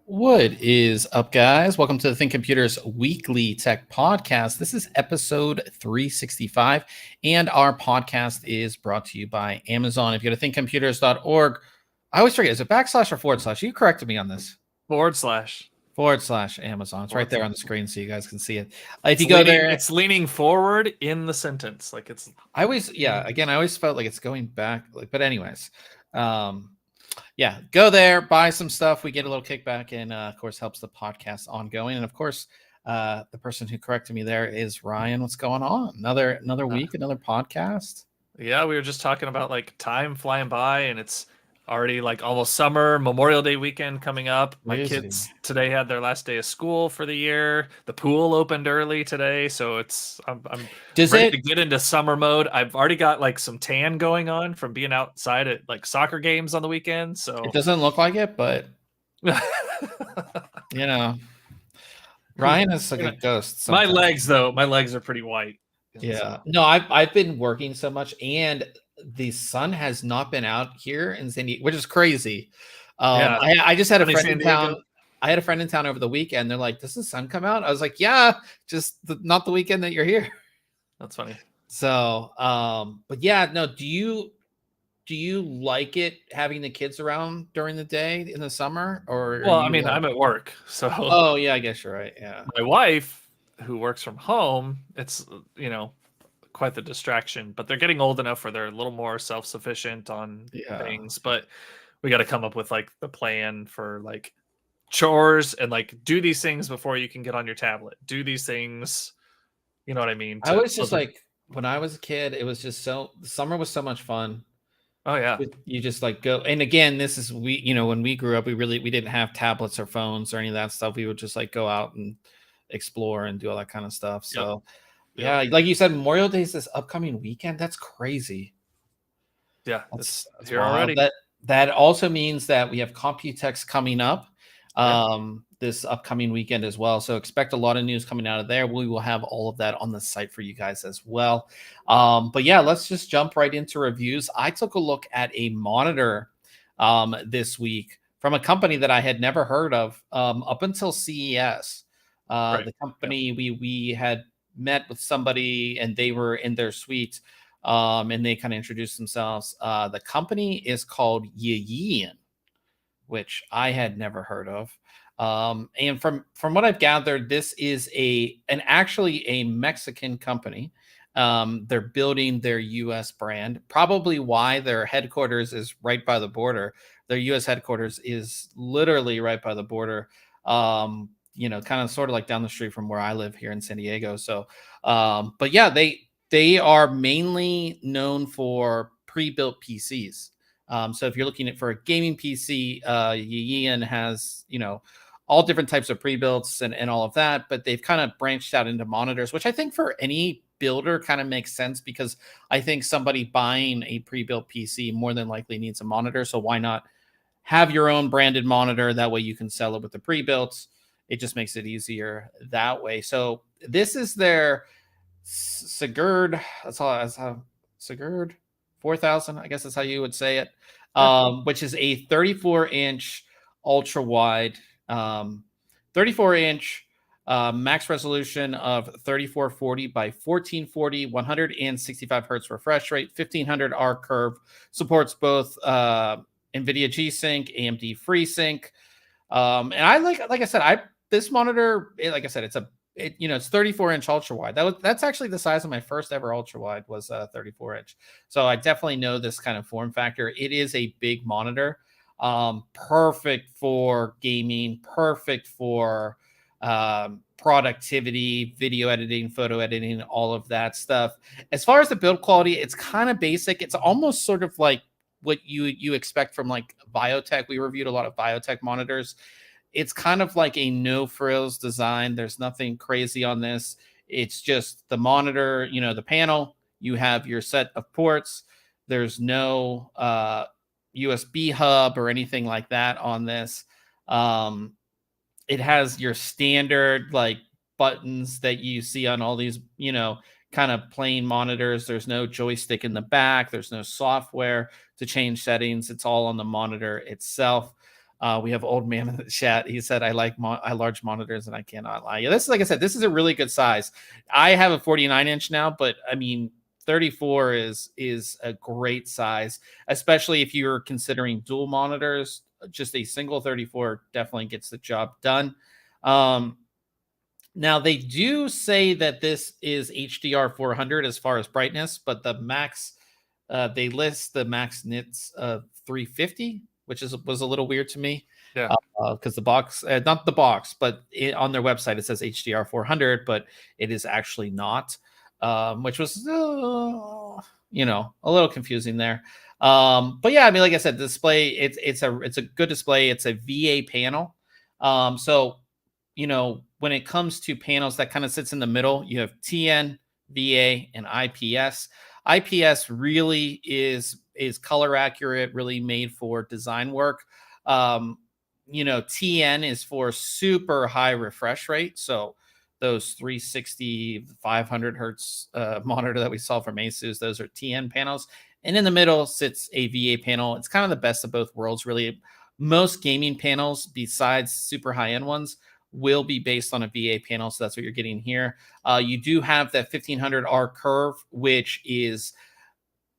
What is up, guys? Welcome to the ThinkComputers Weekly Tech Podcast. This is episode 365, and our podcast is brought to you by Amazon. If you go to thinkcomputers.org, I always forget, is it backslash or forward slash? You corrected me on this. Forward slash Amazon. It's right there on the screen so you guys can see it. If you go there, it's leaning forward in the sentence. Like it's, I always felt like it's going back. But anyways, yeah, go there, buy some stuff. We get a little kickback, and of course, helps the podcast ongoing. And of course, the person who corrected me there is Ryan. What's going on? Another week, another podcast. Yeah, we were just talking about like time flying by, and it's already like almost summer. Memorial Day weekend coming up. My kids today had their last day of school for the year. The pool opened early today, so I'm ready to get into summer mode. I've already got like some tan going on from being outside at like soccer games on the weekend. So it doesn't look like it, but you know, Ryan is like a ghost. Sometimes. My legs are pretty white. Yeah, no, I've been working so much, and the sun has not been out here in San Diego, which is crazy. I just had a friend in town. I had a friend in town over the weekend. They're like, "Does the sun come out?" I was like, "Yeah, just not the weekend that you're here." That's funny. So, but yeah, no. Do you like it having the kids around during the day in the summer, or? Well, I mean, I'm at work, so. Oh yeah, I guess you're right. Yeah, my wife, who works from home, it's quite the distraction, but they're getting old enough where they're a little more self-sufficient on things. But we got to come up with like the plan for like chores and like do these things before you can get on your tablet. Do these things, you know what I mean? I was just like, when I was a kid, it was just the summer was so much fun. Oh yeah, you just like go. And again, this is when we grew up, we didn't have tablets or phones or any of that stuff. We would just like go out and explore and do all that kind of stuff. So yeah, like you said, Memorial Day is this upcoming weekend. That's crazy. Yeah, that's here already. That also means that we have Computex coming up this upcoming weekend as well. So expect a lot of news coming out of there. We will have all of that on the site for you guys as well. But yeah, let's just jump right into reviews. I took a look at a monitor this week from a company that I had never heard of up until CES. The company we had met with somebody and they were in their suite and they kind of introduced themselves. The company is called YEYIAN, which I had never heard of. And from what I've gathered, this is actually a Mexican company. They're building their US brand, probably why their headquarters is right by the border. Their US headquarters is literally right by the border. Kind of sort of like down the street from where I live here in San Diego. So, but yeah, they are mainly known for pre-built PCs. So if you're looking for a gaming PC, YEYIAN has, all different types of pre-builts and all of that, but they've kind of branched out into monitors, which I think for any builder kind of makes sense because I think somebody buying a pre-built PC more than likely needs a monitor. So why not have your own branded monitor? That way you can sell it with the pre-builts. It just makes it easier that way. So this is their Sigurd. That's how Sigurd 4000. I guess that's how you would say it. Which is a 34-inch ultra wide, 34-inch max resolution of 3440 by 1440, 165 hertz refresh rate, 1500 R curve. Supports both NVIDIA G-Sync, AMD FreeSync. And I like I said, this monitor, like I said, it's it's 34-inch ultra wide. That's actually the size of my first ever ultra wide, was 34-inch. So I definitely know this kind of form factor. It is a big monitor, perfect for gaming, perfect for productivity, video editing, photo editing, all of that stuff. As far as the build quality, it's kind of basic. It's almost sort of like what you expect from like biotech. We reviewed a lot of biotech monitors. It's kind of like a no frills design. There's nothing crazy on this. It's just the monitor, the panel. You have your set of ports. There's no USB hub or anything like that on this. It has your standard like buttons that you see on all these, kind of plain monitors. There's no joystick in the back. There's no software to change settings. It's all on the monitor itself. We have Old Man in the chat. He said, I like large monitors, and I cannot lie. Yeah, this is, like I said, this is a really good size. I have a 49-inch now, but I mean, 34 is a great size, especially if you're considering dual monitors. Just a single 34 definitely gets the job done. Now, they do say that this is HDR 400 as far as brightness, but the max, they list the max nits of 350, which was a little weird to me. Yeah. Because the box, not the box, but on their website, it says HDR 400, but it is actually not, which was, a little confusing there. But yeah, I mean, like I said, the display, it's a good display. It's a VA panel. So, when it comes to panels, that kind of sits in the middle. You have TN, VA, and IPS. IPS really is color accurate, really made for design work. TN is for super high refresh rate. So those 360, 500 hertz monitor that we saw from Asus, those are TN panels. And in the middle sits a VA panel. It's kind of the best of both worlds, really. Most gaming panels, besides super high-end ones, will be based on a VA panel. So that's what you're getting here. You do have that 1500R curve, which is,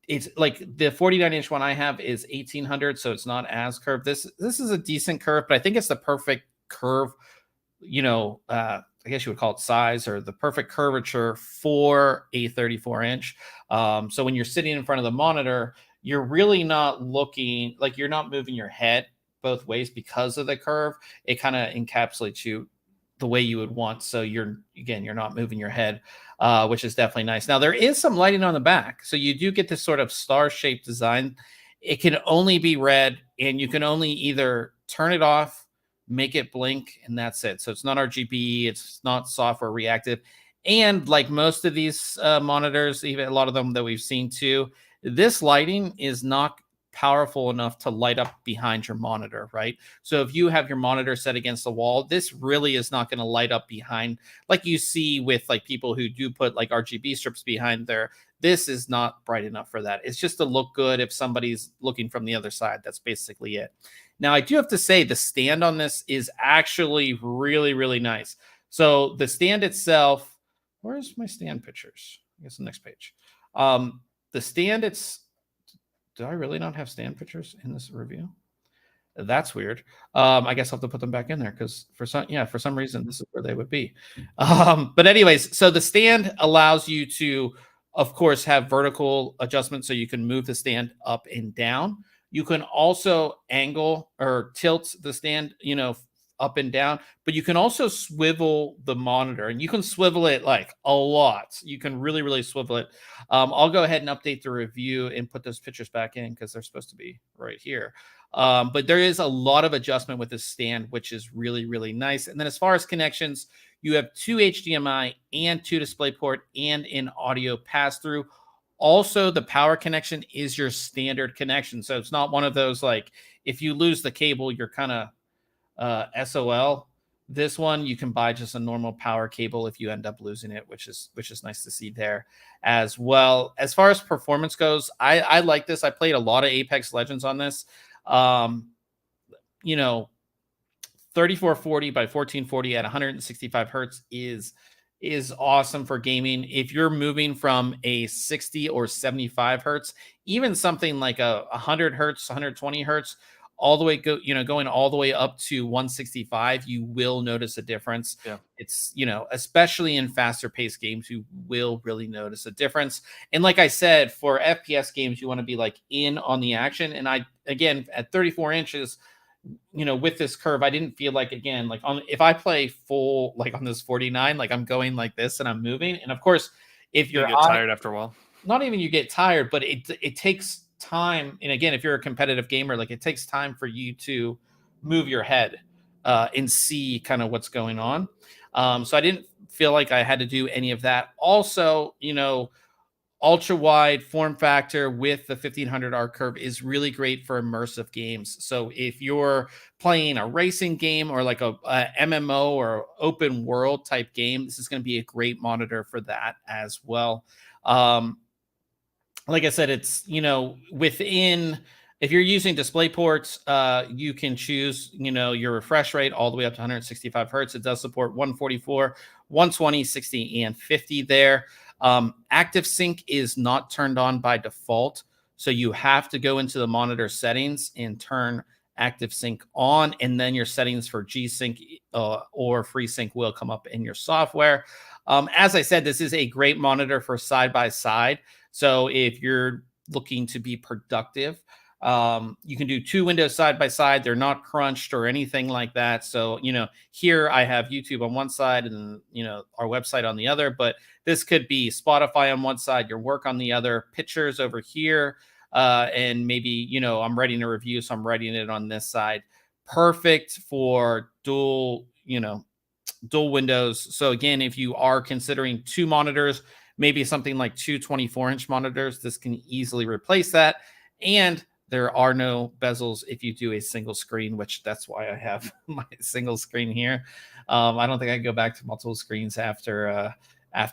it's like the 49-inch one I have is 1800, so it's not as curved. This is a decent curve, but I think it's the perfect curve, I guess you would call it size, or the perfect curvature for a 34-inch. So when you're sitting in front of the monitor, you're really not looking, like you're not moving your head both ways because of the curve. It kind of encapsulates you the way you would want. So you're not moving your head, which is definitely nice. Now there is some lighting on the back. So you do get this sort of star-shaped design. It can only be red, and you can only either turn it off, make it blink, and that's it. So it's not RGB, it's not software reactive. And like most of these monitors, even a lot of them that we've seen too, this lighting is not powerful enough to light up behind your monitor, right? So if you have your monitor set against the wall, this really is not going to light up behind, like you see with like people who do put like RGB strips behind there. This is not bright enough for that. It's just to look good if somebody's looking from the other side. That's basically it. Now, I do have to say the stand on this is actually really, really nice. So the stand itself, where's my stand pictures? I guess the next page. The stand, did I really not have stand pictures in this review? That's weird. I guess I'll have to put them back in there because for some reason this is where they would be. But anyways, so the stand allows you to, of course, have vertical adjustment, so you can move the stand up and down. You can also angle or tilt the stand, up and down, but you can also swivel the monitor, and you can swivel it like a lot. You can really, really swivel it. I'll go ahead and update the review and put those pictures back in because they're supposed to be right here. But there is a lot of adjustment with this stand, which is really, really nice. And then as far as connections, you have 2 HDMI and 2 DisplayPort and an audio pass-through. Also, the power connection is your standard connection. So it's not one of those, like, if you lose the cable, you're kind of SOL. This one, you can buy just a normal power cable if you end up losing it, which is nice to see there as well. As far as performance goes, I like this. I played a lot of Apex Legends on this. 3440 by 1440 at 165 hertz is awesome for gaming. If you're moving from a 60 or 75 hertz, even something like a 100 hertz, 120 hertz all the way going all the way up to 165, you will notice a difference. Yeah. It's, especially in faster paced games, you will really notice a difference. And like I said, for FPS games, you want to be like in on the action. And again, at 34 inches, with this curve, I didn't feel like, again, like if I play full, like on this 49, like I'm going like this and I'm moving. And of course, if you get tired after a while, not even you get tired, but it takes time. And again, if you're a competitive gamer, like it takes time for you to move your head and see kind of what's going on. So I didn't feel like I had to do any of that. Also, ultra wide form factor with the 1500 arc curve is really great for immersive games. So if you're playing a racing game or like a MMO or open world type game, this is going to be a great monitor for that as well. Like I said, it's, within, if you're using display ports, you can choose, your refresh rate all the way up to 165 hertz. It does support 144, 120, 60, and 50 there. Active sync is not turned on by default. So you have to go into the monitor settings and turn active sync on, and then your settings for G-Sync or FreeSync will come up in your software. As I said, this is a great monitor for side-by-side. So if you're looking to be productive, you can do two windows side by side. They're not crunched or anything like that. So, here I have YouTube on one side and, our website on the other, but this could be Spotify on one side, your work on the other, pictures over here. And maybe, I'm writing a review, so I'm writing it on this side. Perfect for dual windows. So again, if you are considering two monitors, maybe something like two 24-inch monitors, this can easily replace that. And there are no bezels if you do a single screen, which that's why I have my single screen here. I don't think I can go back to multiple screens after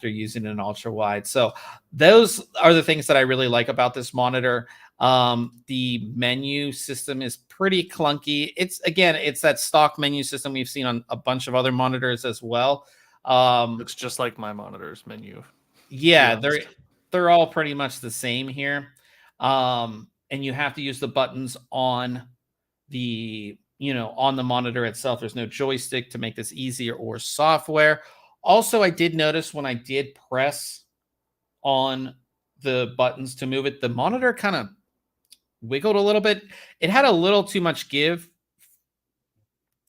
using an ultra wide. So those are the things that I really like about this monitor. The menu system is pretty clunky. It's that stock menu system we've seen on a bunch of other monitors as well. Looks just like my monitor's menu. Yeah, they're all pretty much the same here. And you have to use the buttons on the monitor itself. There's no joystick to make this easier or software. Also, I did notice when I did press on the buttons to move it, the monitor kind of wiggled a little bit. It had a little too much give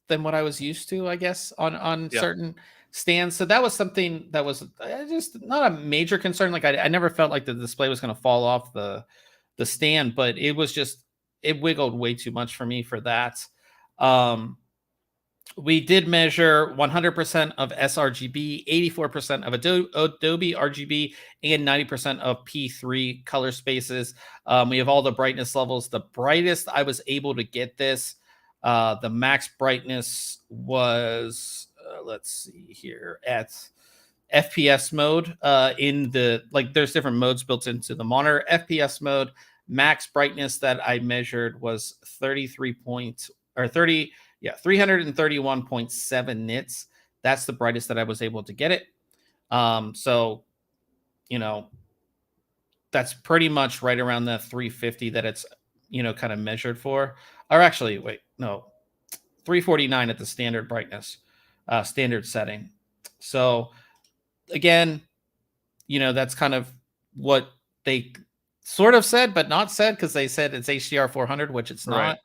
than what I was used to, I guess, on certain stands. So that was something that was just not a major concern. Like I never felt like the display was going to fall off the stand, but it wiggled way too much for me for that. We did measure 100% of sRGB, 84% of Adobe RGB, and 90% of P3 color spaces. We have all the brightness levels. The brightest I was able to get this, the max brightness was, let's see here, at FPS mode. There's different modes built into the monitor. FPS mode, max brightness that I measured was 331.7 nits. That's the brightest that I was able to get it. So, that's pretty much right around the 350 that it's, kind of measured for. Or actually, wait, no, 349 at the standard brightness, standard setting. So again, that's kind of what they sort of said, but not said, because they said it's HDR 400, which it's not. Right.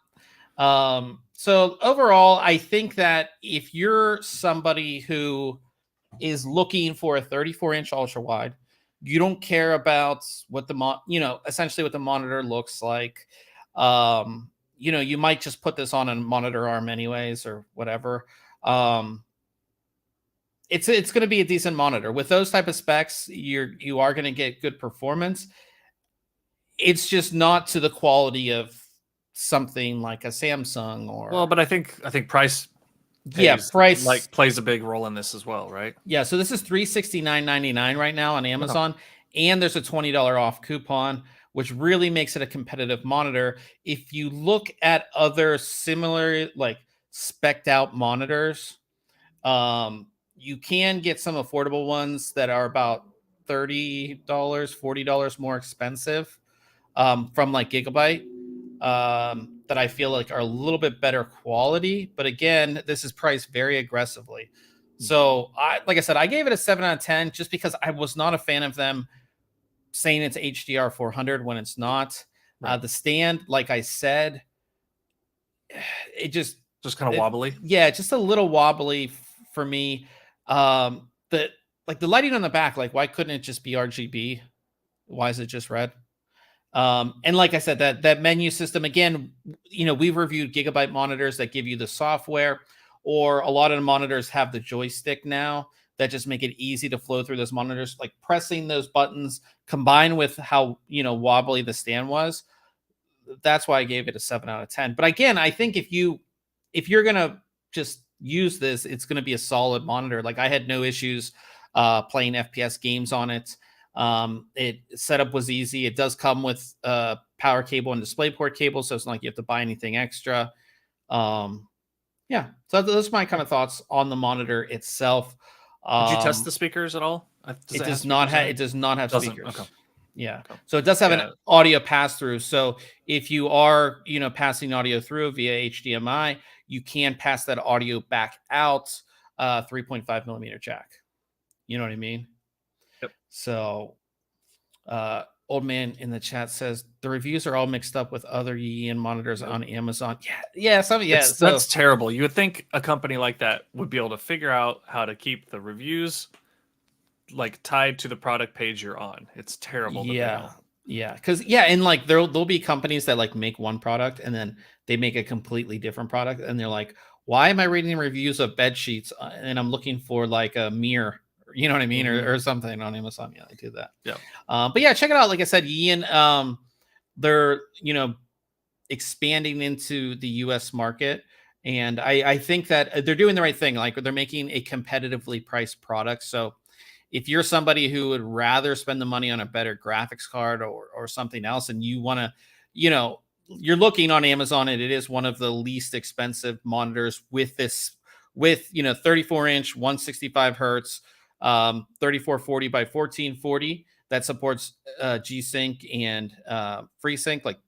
So overall, I think that if you're somebody who is looking for a 34-inch ultra wide, you don't care about what essentially what the monitor looks like. You might just put this on a monitor arm anyways, or whatever. It's going to be a decent monitor with those type of specs. You are going to get good performance. It's just not to the quality of something like a Samsung or. But I think price. Price plays a big role in this as well, right? Yeah, so this is $369.99 right now on Amazon, and there's a $20 off coupon, which really makes it a competitive monitor. If you look at other similar spec'd out monitors, you can get some affordable ones that are about $30, $40 more expensive from Gigabyte. that I feel like are a little bit better quality. But again, this is priced very aggressively. So like I said, I gave it a 7 out of 10 just because I was not a fan of them saying it's HDR 400 when it's not. Right. The stand, like I said, it just kind of wobbly. Yeah, just a little wobbly for me. The lighting on the back, like why couldn't it just be RGB? Why is it just red? And like I said, that menu system, again, we've reviewed Gigabyte monitors that give you the software, or a lot of the monitors have the joystick now that just make it easy to flow through those monitors. Like pressing those buttons combined with how, wobbly the stand was, that's why I gave it a 7 out of 10. But again, I think if you're going to just use this, it's going to be a solid monitor. Like I had no issues playing FPS games on it. Setup was easy. It does come with power cable and DisplayPort cable, so it's not like you have to buy anything extra. Yeah, so those are my kind of thoughts on the monitor itself. Did you test the speakers at all? It does not have speakers. Okay. Yeah. Okay. So it does have an audio pass through. So if you are, passing audio through via HDMI, you can pass that audio back out 3.5 millimeter jack. You know what I mean? Yep. So Old Man in the chat says the reviews are all mixed up with other YEYIAN monitors on Amazon. Yeah. That's terrible. You would think a company like that would be able to figure out how to keep the reviews like tied to the product page you're on. It's terrible. Yeah. Because and like there'll be companies that like make one product and then they make a completely different product, and they're like, why am I reading reviews of bed sheets and I'm looking for like a mirror? You know what I mean? Mm-hmm. or something on Amazon. Yeah, I do that. Yeah. But yeah, check it out. Like I said, YEYIAN, they're, expanding into the US market. And I think that they're doing the right thing. Like they're making a competitively priced product. So if you're somebody who would rather spend the money on a better graphics card or something else, and you want to, you're looking on Amazon, and it is one of the least expensive monitors with 34-inch, 165 hertz, 3440 by 1440 that supports G-Sync and FreeSync. Like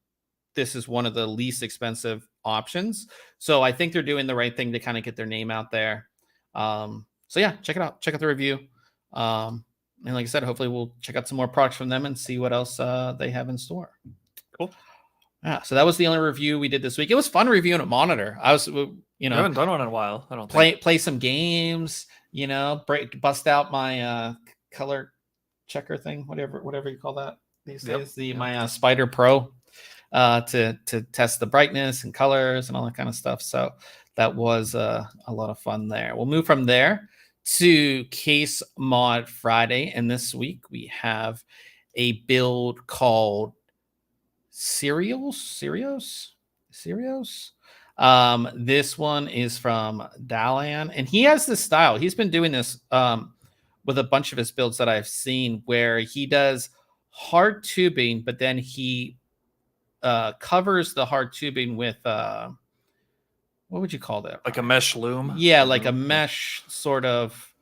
this is one of the least expensive options. So I think they're doing the right thing to kind of get their name out there. So yeah, check it out. Check out the review. And like I said, hopefully we'll check out some more products from them and see what else they have in store. Cool. Yeah. So that was the only review we did this week. It was fun reviewing a monitor. I haven't done one in a while. I don't play some games. Bust out my color checker thing, whatever you call that these days. My Spider Pro to test the brightness and colors and all that kind of stuff. So that was a lot of fun there. We'll move from there to Case Mod Friday, and this week we have a build called Serios. This one is from Dalan, and he has this style. He's been doing this with a bunch of his builds that I've seen, where he does hard tubing, but then he covers the hard tubing with what would you call that? Like a mesh loom? Yeah, like a mesh sort of.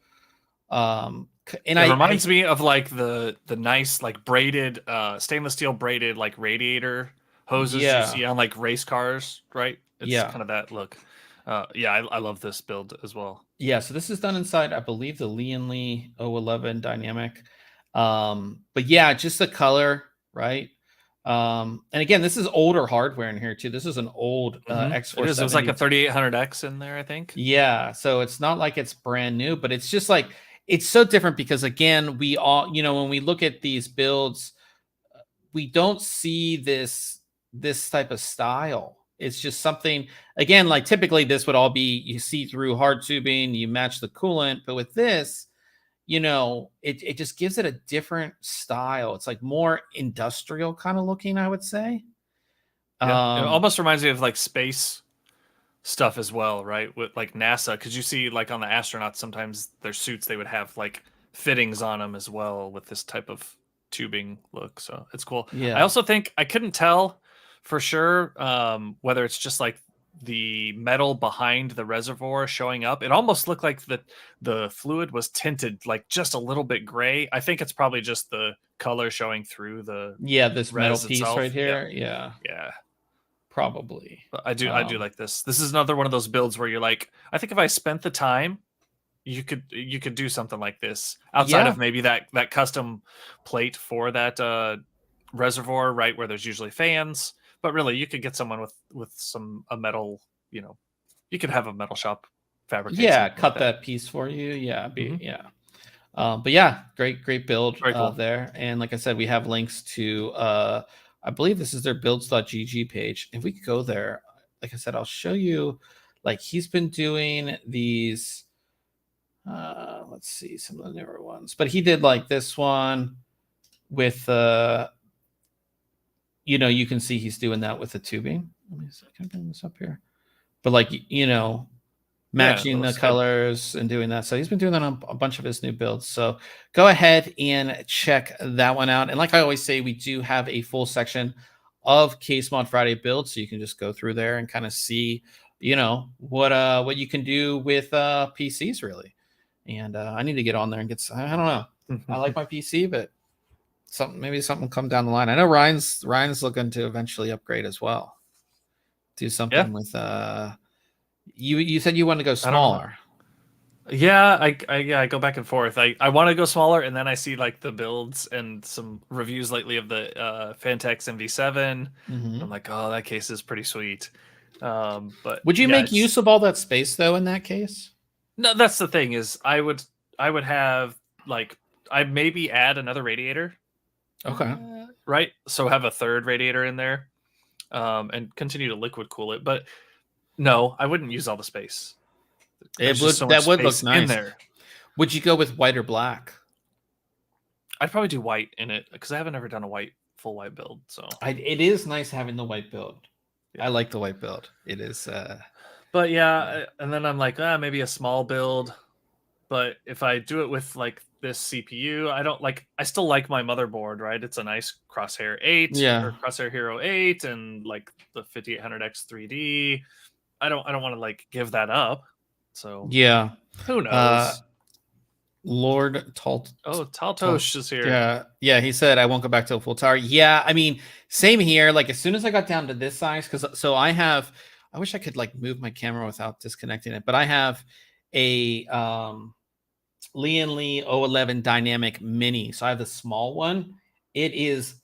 And it reminds me of like the nice like braided stainless steel braided like radiator hoses you see on like race cars, right? It's kind of that look. I love this build as well. Yeah, so this is done inside, I believe, the Lian Li 011 Dynamic. But yeah, just the color, right? And again, this is older hardware in here too. This is an old X470. It was like a 3800X in there, I think. Yeah, so it's not like it's brand new, but it's just like it's so different because again, we all, when we look at these builds, we don't see this type of style. It's just something, again, like typically this would all be, you see through hard tubing, you match the coolant, but with this, it just gives it a different style. It's like more industrial kind of looking, I would say. Yeah, it almost reminds me of like space stuff as well, right? With like NASA, because you see like on the astronauts, sometimes their suits, they would have like fittings on them as well with this type of tubing look. So it's cool. Yeah. I also think I couldn't tell for sure whether it's just like the metal behind the reservoir showing up. It almost looked like the fluid was tinted like just a little bit gray. I think it's probably just the color showing through the this metal piece itself. Right here. Yeah. probably. But I do like this. This is another one of those builds where you're like, I think if I spent the time, you could do something like this outside Yeah. of maybe that custom plate for that reservoir, right, where there's usually fans. But really, you could get someone with a metal, you could have a metal shop fabricate. Yeah, something cut like that piece for you. Yeah, Mhm. yeah. But yeah, great build Very cool. there. And like I said, we have links to I believe this is their builds.gg page. If we could go there, like I said, I'll show you. Like he's been doing these. Let's see some of the newer ones, but he did like this one with you can see he's doing that with the tubing. Let me see, can I bring this up here? But like matching the colors and doing that. So he's been doing that on a bunch of his new builds. So go ahead and check that one out. And like I always say, we do have a full section of Case Mod Friday builds, so you can just go through there and kind of see, what you can do with PCs really. And I need to get on there and get. I don't know. I like my PC, but maybe something will come down the line. I know Ryan's looking to eventually upgrade as well. Do something with You said you want to go smaller. Yeah, I go back and forth. I want to go smaller, and then I see like the builds and some reviews lately of the Fantex MV7. Mm-hmm. I'm like, oh, that case is pretty sweet. But would you make use of all that space though in that case? No, that's the thing is I would have like I'd maybe add another radiator. Okay. Right. So have a third radiator in there, and continue to liquid cool it. But no, I wouldn't use all the space. That would look nice in there. Would you go with white or black? I'd probably do white in it because I haven't ever done a full white build. So it is nice having the white build. Yeah. I like the white build. It is. But yeah, and then I'm like, maybe a small build. But if I do it with like this CPU, I still like my motherboard, right? It's a nice Crosshair 8 or Crosshair Hero 8 and like the 5800X 3D. I don't want to like give that up. So yeah, who knows? Lord Taltosh is here. Yeah. He said I won't go back to a full tower. Yeah, I mean, same here. Like as soon as I got down to this size, I wish I could like move my camera without disconnecting it, but I have a Lee & Lee 011 Dynamic Mini. So I have the small one. It is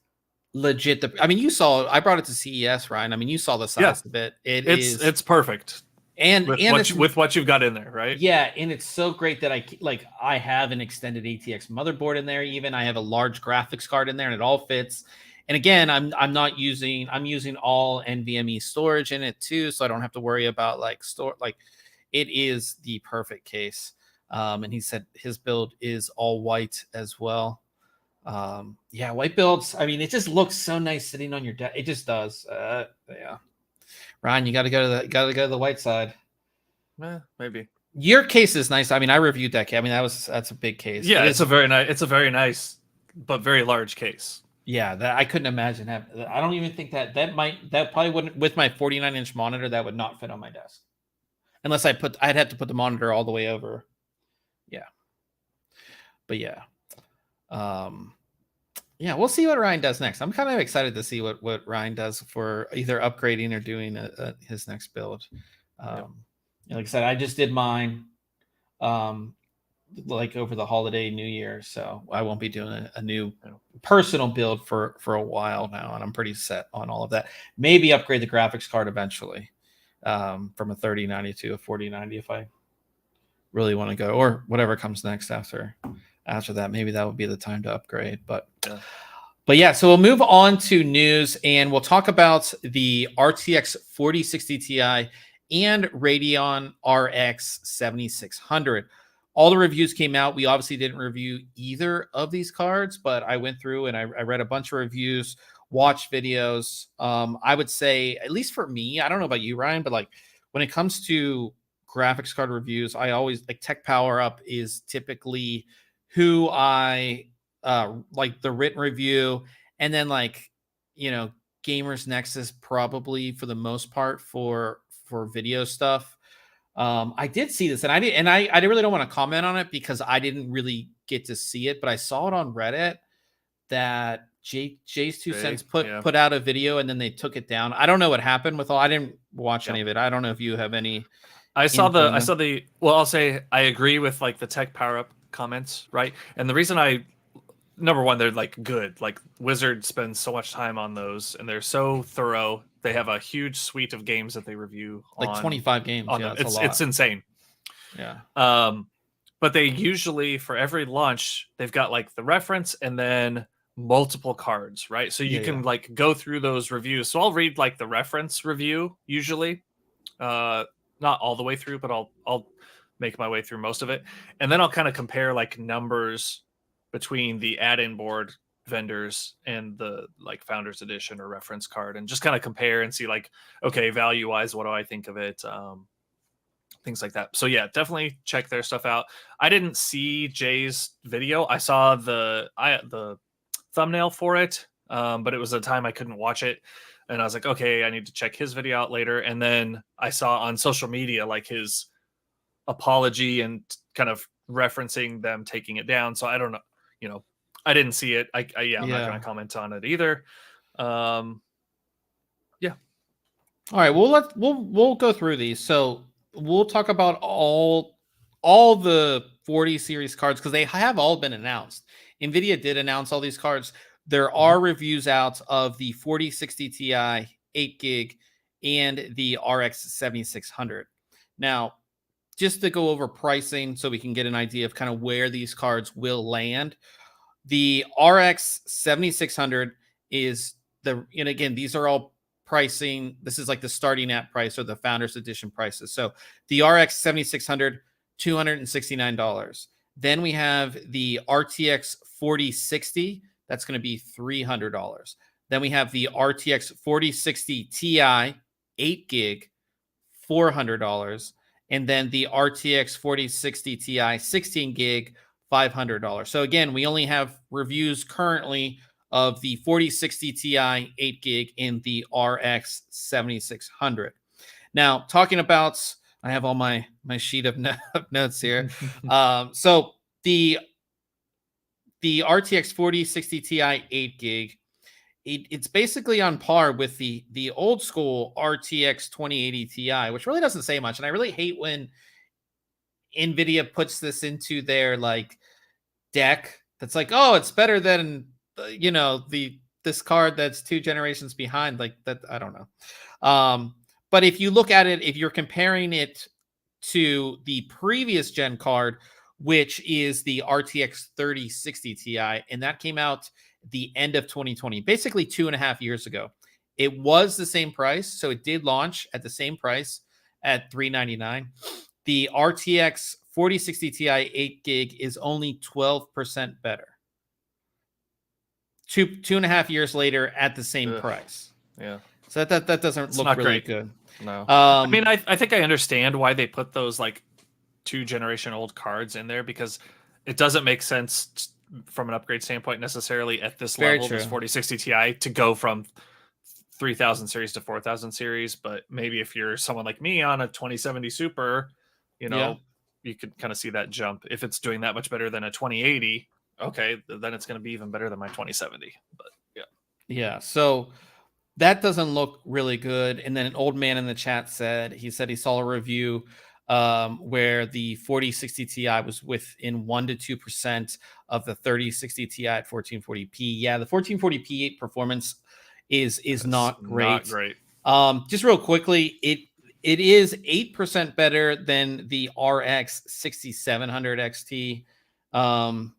legit. You saw. I brought it to CES, Ryan. I mean, you saw the size of it. It's perfect. And with what you've got in there, right? Yeah, and it's so great that I have an extended ATX motherboard in there. Even I have a large graphics card in there, and it all fits. And again, I'm using all NVMe storage in it too, so I don't have to worry about it is the perfect case. And he said his build is all white as well. White builds. I mean, it just looks so nice sitting on your desk. It just does. Yeah. Ryan, you got to go to the white side. Maybe your case is nice. I mean, I reviewed that case. I mean, that's a big case. Yeah, it's a very nice, but very large case. Yeah, that I couldn't imagine having. I don't even think that probably wouldn't, with my 49-inch monitor, that would not fit on my desk, unless I'd have to put the monitor all the way over. Yeah, but yeah. Yeah, we'll see what Ryan does next. I'm kind of excited to see what Ryan does for either upgrading or doing his next build. Like I said, I just did mine like over the holiday New Year, so I won't be doing a new personal build for a while now, and I'm pretty set on all of that. Maybe upgrade the graphics card eventually from a 3090 to a 4090 if I really want to go, or whatever comes next after that. Maybe that would be the time to upgrade. But yeah, so we'll move on to news, and we'll talk about the RTX 4060 Ti and Radeon RX 7600. All the reviews came out. We obviously didn't review either of these cards, but I went through and I read a bunch of reviews, watched videos. I would say, at least for me, I don't know about you, Ryan, but like when it comes to graphics card reviews, I always like Tech Power Up is typically who I like the written review, and then Gamers Nexus probably for the most part for video stuff. I did see this, and I really don't want to comment on it because I didn't really get to see it, but I saw it on Reddit, that Jay's Two Jay, Cents yeah. put out a video and then they took it down. I don't know what happened with all. I didn't watch Yeah. any of it. I don't know if you have any. I saw the well, I'll say I agree with like the tech power up comments, right? And the reason number one, they're like good. Like Wizard spends so much time on those and they're so thorough. They have a huge suite of games that they review, like 25 games. On yeah, them. it's a lot. It's insane. Yeah. But they usually, for every launch, they've got like the reference and then multiple cards, right? So you can like go through those reviews. So I'll read like the reference review usually, not all the way through, but I'll make my way through most of it, and then I'll kind of compare like numbers between the add-in board vendors and the like Founders Edition or reference card, and just kind of compare and see like, okay, value-wise, what do I think of it? Things like that. So yeah, definitely check their stuff out. I didn't see Jay's video. I saw the thumbnail for it, but it was a time I couldn't watch it, and I was like, okay, I need to check his video out later. And then I saw on social media like his apology and kind of referencing them taking it down. So I don't know, I didn't see it. I'm not going to comment on it either. Yeah. All right. We'll go through these. So we'll talk about all the 40 series cards because they have all been announced. NVIDIA did announce all these cards. There are reviews out of the 4060 Ti 8GB and the RX 7600. Now, just to go over pricing so we can get an idea of kind of where these cards will land. The RX 7600 is and again, these are all pricing. This is like the starting at price or the Founders Edition prices. So the RX 7600, $269. Then we have the RTX 4060. That's going to be $300. Then we have the RTX 4060 Ti 8GB, $400. And then the RTX 4060 Ti 16GB, $500. So again, we only have reviews currently of the 4060 Ti 8GB and the RX 7600. Now, talking about, I have all my sheet of notes here. So the RTX 4060 Ti 8GB, it's basically on par with the old school RTX 2080 Ti, which really doesn't say much. And I really hate when NVIDIA puts this into their like deck that's like, oh, it's better than this card that's 2 generations behind. Like that, I don't know. But if you look at it, if you're comparing it to the previous gen card, which is the RTX 3060 Ti, and that came out the end of 2020, basically 2.5 years ago. It was the same price, so it did launch at the same price at $399. The RTX 4060 Ti 8GB is only 12% better. 2.5 years later at the same price. Yeah. So that doesn't look really good. No. I mean, I think I understand why they put those like 2 generation old cards in there, because it doesn't make sense from an upgrade standpoint necessarily at this level, this 4060 Ti, to go from 3000 series to 4000 series. But maybe if you're someone like me on a 2070 Super, you could kind of see that jump. If it's doing that much better than a 2080, okay, then it's going to be even better than my 2070. But yeah. So that doesn't look really good. And then an old man in the chat said he saw a review where the 4060 Ti was within 1 to 2% of the 3060 Ti at 1440p. Yeah, the 1440p performance is not great. Not great. Just real quickly, it is 8% better than the RX 6700 XT. And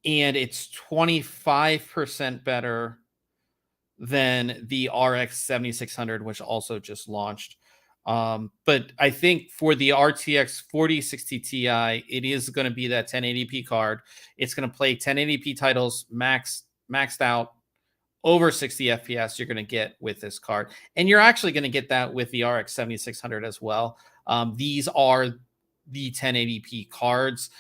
it's 25% better than the RX 7600, which also just launched. But I think for the RTX 4060 Ti, it is going to be that 1080p card. It's going to play 1080p titles maxed out over 60 FPS you're going to get with this card. And you're actually going to get that with the RX 7600 as well. These are the 1080p cards.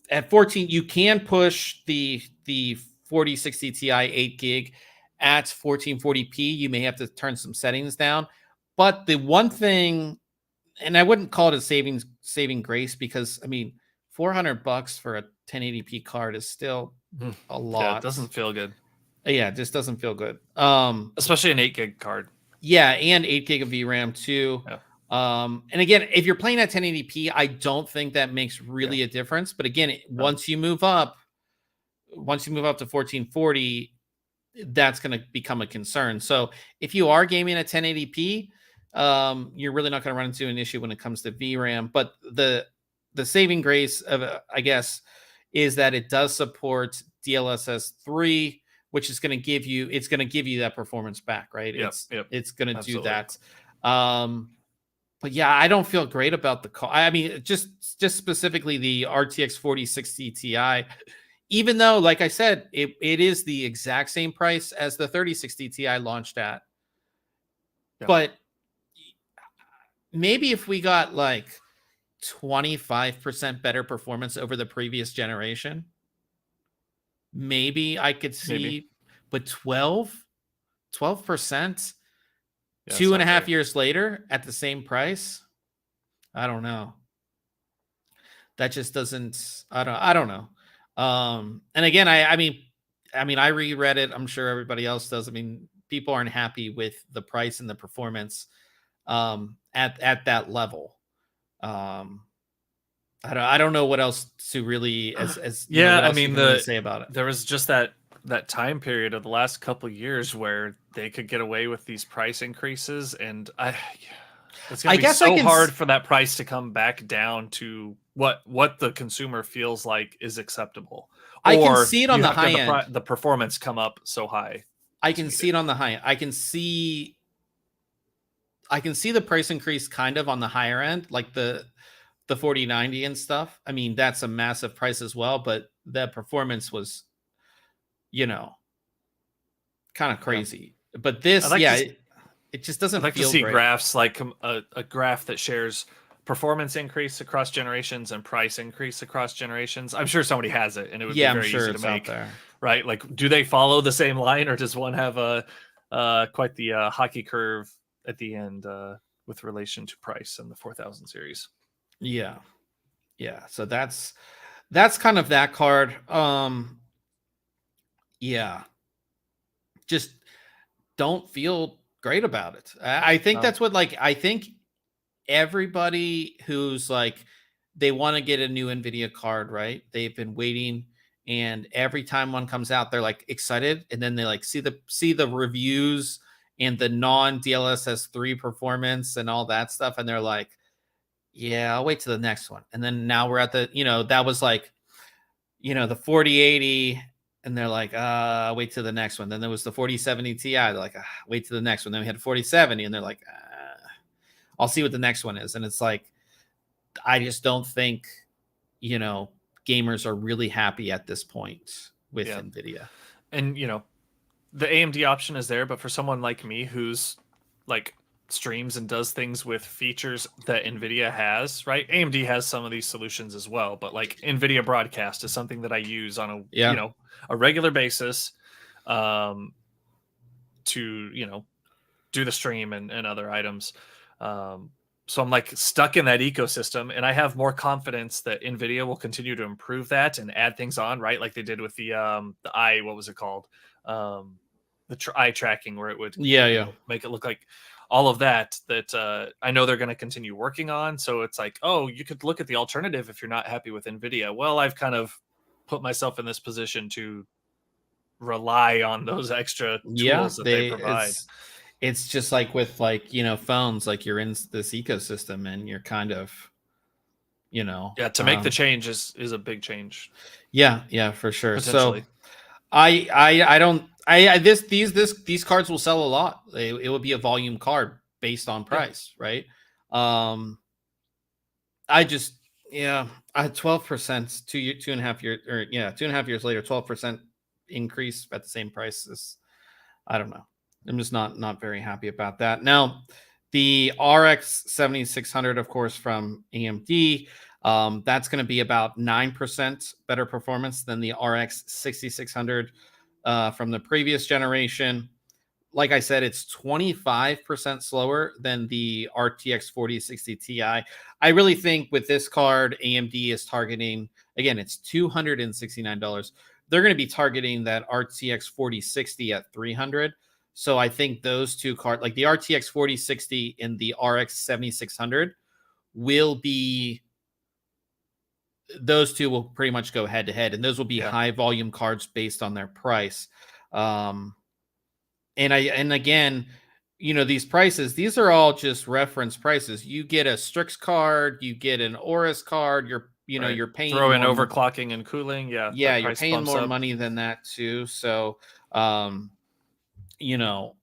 At 14, you can push the 4060 Ti 8GB at 1440p. You may have to turn some settings down. But the one thing, and I wouldn't call it a saving grace, because I mean, $400 for a 1080p card is still a lot. Yeah, it doesn't feel good. Yeah, it just doesn't feel good. Especially an 8 gig card. Yeah, and 8 gig of VRAM too. Yeah. And again, if you're playing at 1080p, I don't think that makes really a difference. But again, once you move up to 1440, that's going to become a concern. So if you are gaming at 1080p, you're really not going to run into an issue when it comes to VRAM. But the saving grace of I guess is that it does support DLSS 3, which is going to give you that performance back, right? It's going to do that. But yeah, I don't feel great about the call. I mean, just specifically the RTX 4060 Ti, even though, like I said, it is the exact same price as the 3060 Ti launched at. Yeah. But maybe if we got like 25% better performance over the previous generation, maybe I could see, but 12%, 2.5 years later at the same price, I don't know. That just doesn't, I don't know. And again, I mean, I reread it. I'm sure everybody else does. I mean, people aren't happy with the price and the performance at that level. I don't know what else to really I mean, really say about it. There was just that time period of the last couple of years where they could get away with these price increases, and it's gonna be so hard for that price to come back down to what the consumer feels like is acceptable. I can see it on the high end. The performance come up so high. I can see it on the high end. I can see the price increase kind of on the higher end, like the 4090 and stuff. I mean, that's a massive price as well, but the performance was, kind of crazy. Yeah. But this, it just doesn't feel great. I'd like to see graphs like a graph that shares performance increase across generations and price increase across generations. I'm sure somebody has it, and it would be very easy to make. Right? Like, do they follow the same line, or does one have quite the hockey curve at the end with relation to price in the 4000 series? Yeah. So that's kind of that card. Just don't feel great about it. I think that's what, like, I think everybody who's like, they want to get a new NVIDIA card, right? They've been waiting, and every time one comes out, they're like excited, and then they like see the reviews and the non DLSS 3 performance and all that stuff, and they're like, yeah, I'll wait to the next one. And then now we're at the, that was like, the 4080, and they're like, wait to the next one. Then there was the 4070 Ti. They're like, wait to the next one. Then we had 4070, and they're like, I'll see what the next one is. And it's like, I just don't think, gamers are really happy at this point with NVIDIA. And, the AMD option is there, but for someone like me who's like streams and does things with features that NVIDIA has, right? AMD has some of these solutions as well, but like NVIDIA Broadcast is something that I use on a regular basis to, do the stream and other items. So I'm like stuck in that ecosystem, and I have more confidence that NVIDIA will continue to improve that and add things on, right? Like they did with the eye, what was it called? The eye tracking, where it would make it look like all of that I know they're going to continue working on. So it's like, oh, you could look at the alternative if you're not happy with NVIDIA. Well, I've kind of put myself in this position to rely on those extra tools that they provide. It's just like with phones, like you're in this ecosystem and you're kind of, to make the change is a big change. Yeah, for sure. So I don't. These cards will sell a lot. It would be a volume card based on price, right? I just I had 12%, 2.5 years, or 2.5 years later, 12% increase at the same price is, I don't know. I'm just not very happy about that. Now, the RX 7600, of course, from AMD, that's going to be about 9% better performance than the RX 6600 from the previous generation. like I said, it's 25% slower than the RTX 4060 Ti. I really think with this card, AMD is targeting, again, it's $269. They're going to be targeting that RTX 4060 at 300. So I think those two cards, like the RTX 4060 and the RX 7600, will be, those two will pretty much go head to head, and those will be high volume cards based on their price. And again, you know, these prices, these are all just reference prices. You get a Strix card, you get an Aorus card, you're paying, throw in overclocking and cooling. Yeah, you're paying more money than that too. So, you know,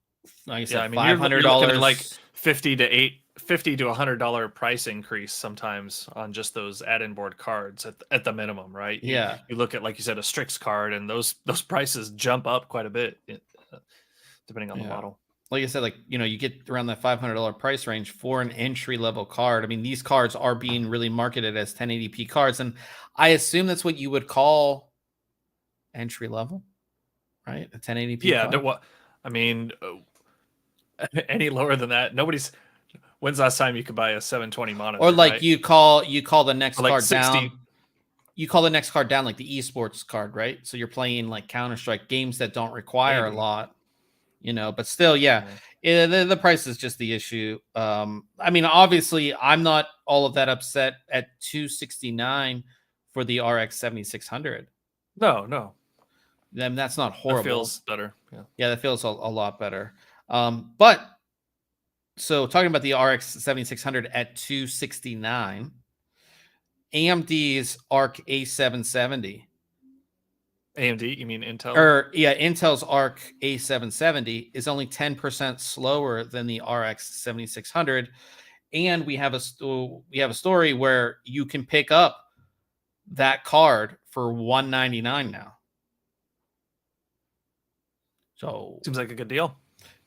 like I said, I mean, $500, you're looking at like $50 to $100 price increase sometimes on just those add-in board cards at the minimum, right? You look at, like you said, a Strix card, and those prices jump up quite a bit depending on the model. Like I said, like, you know, you get around that $500 price range for an entry level card. I mean, these cards are being really marketed as 1080p cards, and I assume that's what you would call entry level, right? A 1080p card. I mean, any lower than that, when's the last time you could buy a 720 monitor? Or like, right? you call the next like card 60 down. You call the next card down like the esports card, right? So you're playing like Counter-Strike games that don't require a lot, you know, but still, the price is just the issue. I mean, obviously I'm not all of that upset at $269 for the RX 7600. No. Then that's not horrible. That feels better. Yeah, that feels a lot better. But so talking about the RX 7600 at $269, AMD's Arc A770. AMD, you mean Intel? Intel's Arc A770 is only 10% slower than the RX 7600, and we have a story where you can pick up that card for $199 now. So seems like a good deal.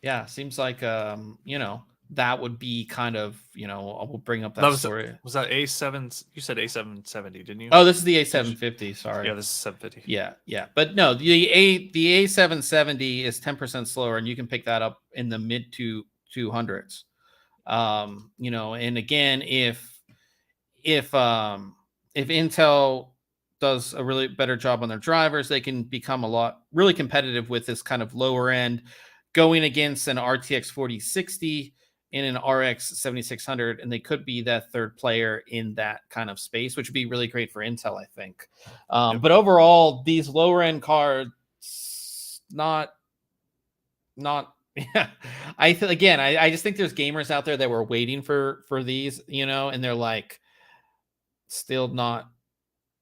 Yeah, seems like you know, that would be kind of, you know, we'll bring up that story. Was that A7? You said A770, didn't you? Oh, this is the A750. Sorry. Yeah, this is 750. Yeah. But no, the A770 is 10% slower, and you can pick that up in the mid 200s. You know, and again, if Intel does a really better job on their drivers, they can become really competitive with this kind of lower end, going against an RTX 4060 and an RX 7600, and they could be that third player in that kind of space, which would be really great for Intel, I think. But overall, these lower end cards, not. Yeah, I just think there's gamers out there that were waiting for these, you know, and they're like still not.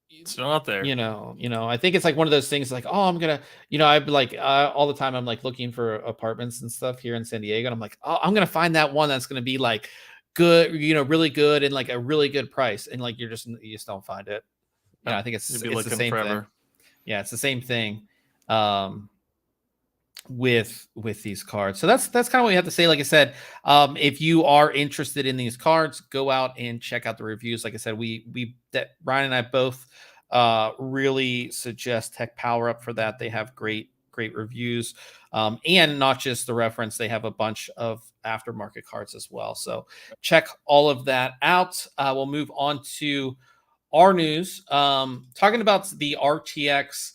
It's not there. You know, I think it's like one of those things like, oh, I'm going to, you know, I'd be like, all the time I'm like looking for apartments and stuff here in San Diego. And I'm like, oh, I'm going to find that one that's going to be like good, you know, really good and like a really good price. And like, you just don't find it. Yeah, I think it's the same thing. Yeah, it's the same thing with these cards. So that's kind of what we have to say. Like I said, if you are interested in these cards, go out and check out the reviews. Like I said, Ryan and I both really suggest Tech Power Up for that. They have great reviews, and not just the reference, they have a bunch of aftermarket cards as well. So check all of that out. We'll move on to our news, talking about the RTX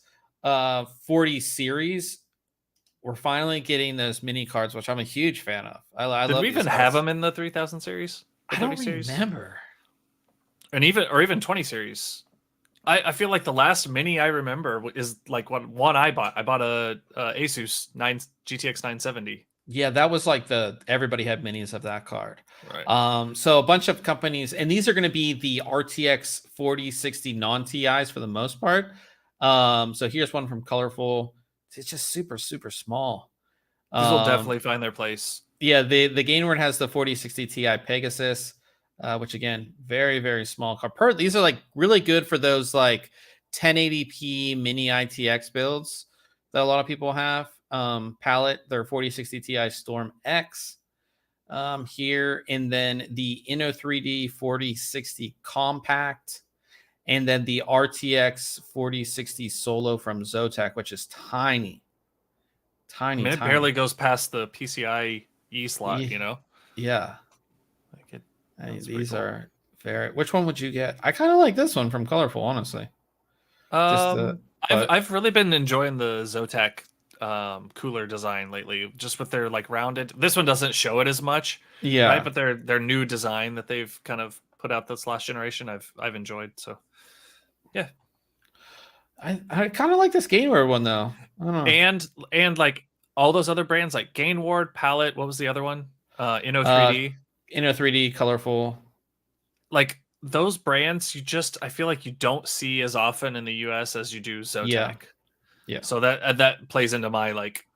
40 series. We're finally getting those mini cards, which I'm a huge fan of. I love. Did we even have them in the 3000 series? I don't remember. And even 20 series. I feel like the last mini I remember is like one I bought. I bought a Asus GTX 970. Yeah, that was like everybody had minis of that card. Right. So a bunch of companies, and these are going to be the RTX 4060 non-TIs for the most part. So here's one from Colorful. It's just super, super small. These will definitely find their place. Yeah, the Gainward has the 4060 Ti Pegasus, which again, very, very small card. These are like really good for those like 1080p mini ITX builds that a lot of people have. Palette, their 4060 Ti Storm X here, and then the Inno3D 4060 Compact. And then the RTX 4060 Solo from Zotac, which is tiny. Tiny, I mean, it tiny. barely goes past the PCIe slot, you know? Yeah. Like These are very. Which one would you get? I kind of like this one from Colorful, honestly. I've really been enjoying the Zotac cooler design lately, just with their like rounded. This one doesn't show it as much, yeah. right? But their new design that they've kind of put out this last generation, I've enjoyed. So, yeah. I kind of like this Gainware one though. I don't know. And like all those other brands like Gainward, Palette. What was the other one? Inno3D. Inno3D, Colorful. Like those brands, I feel like you don't see as often in the US as you do Zotac. Yeah. So that plays into my like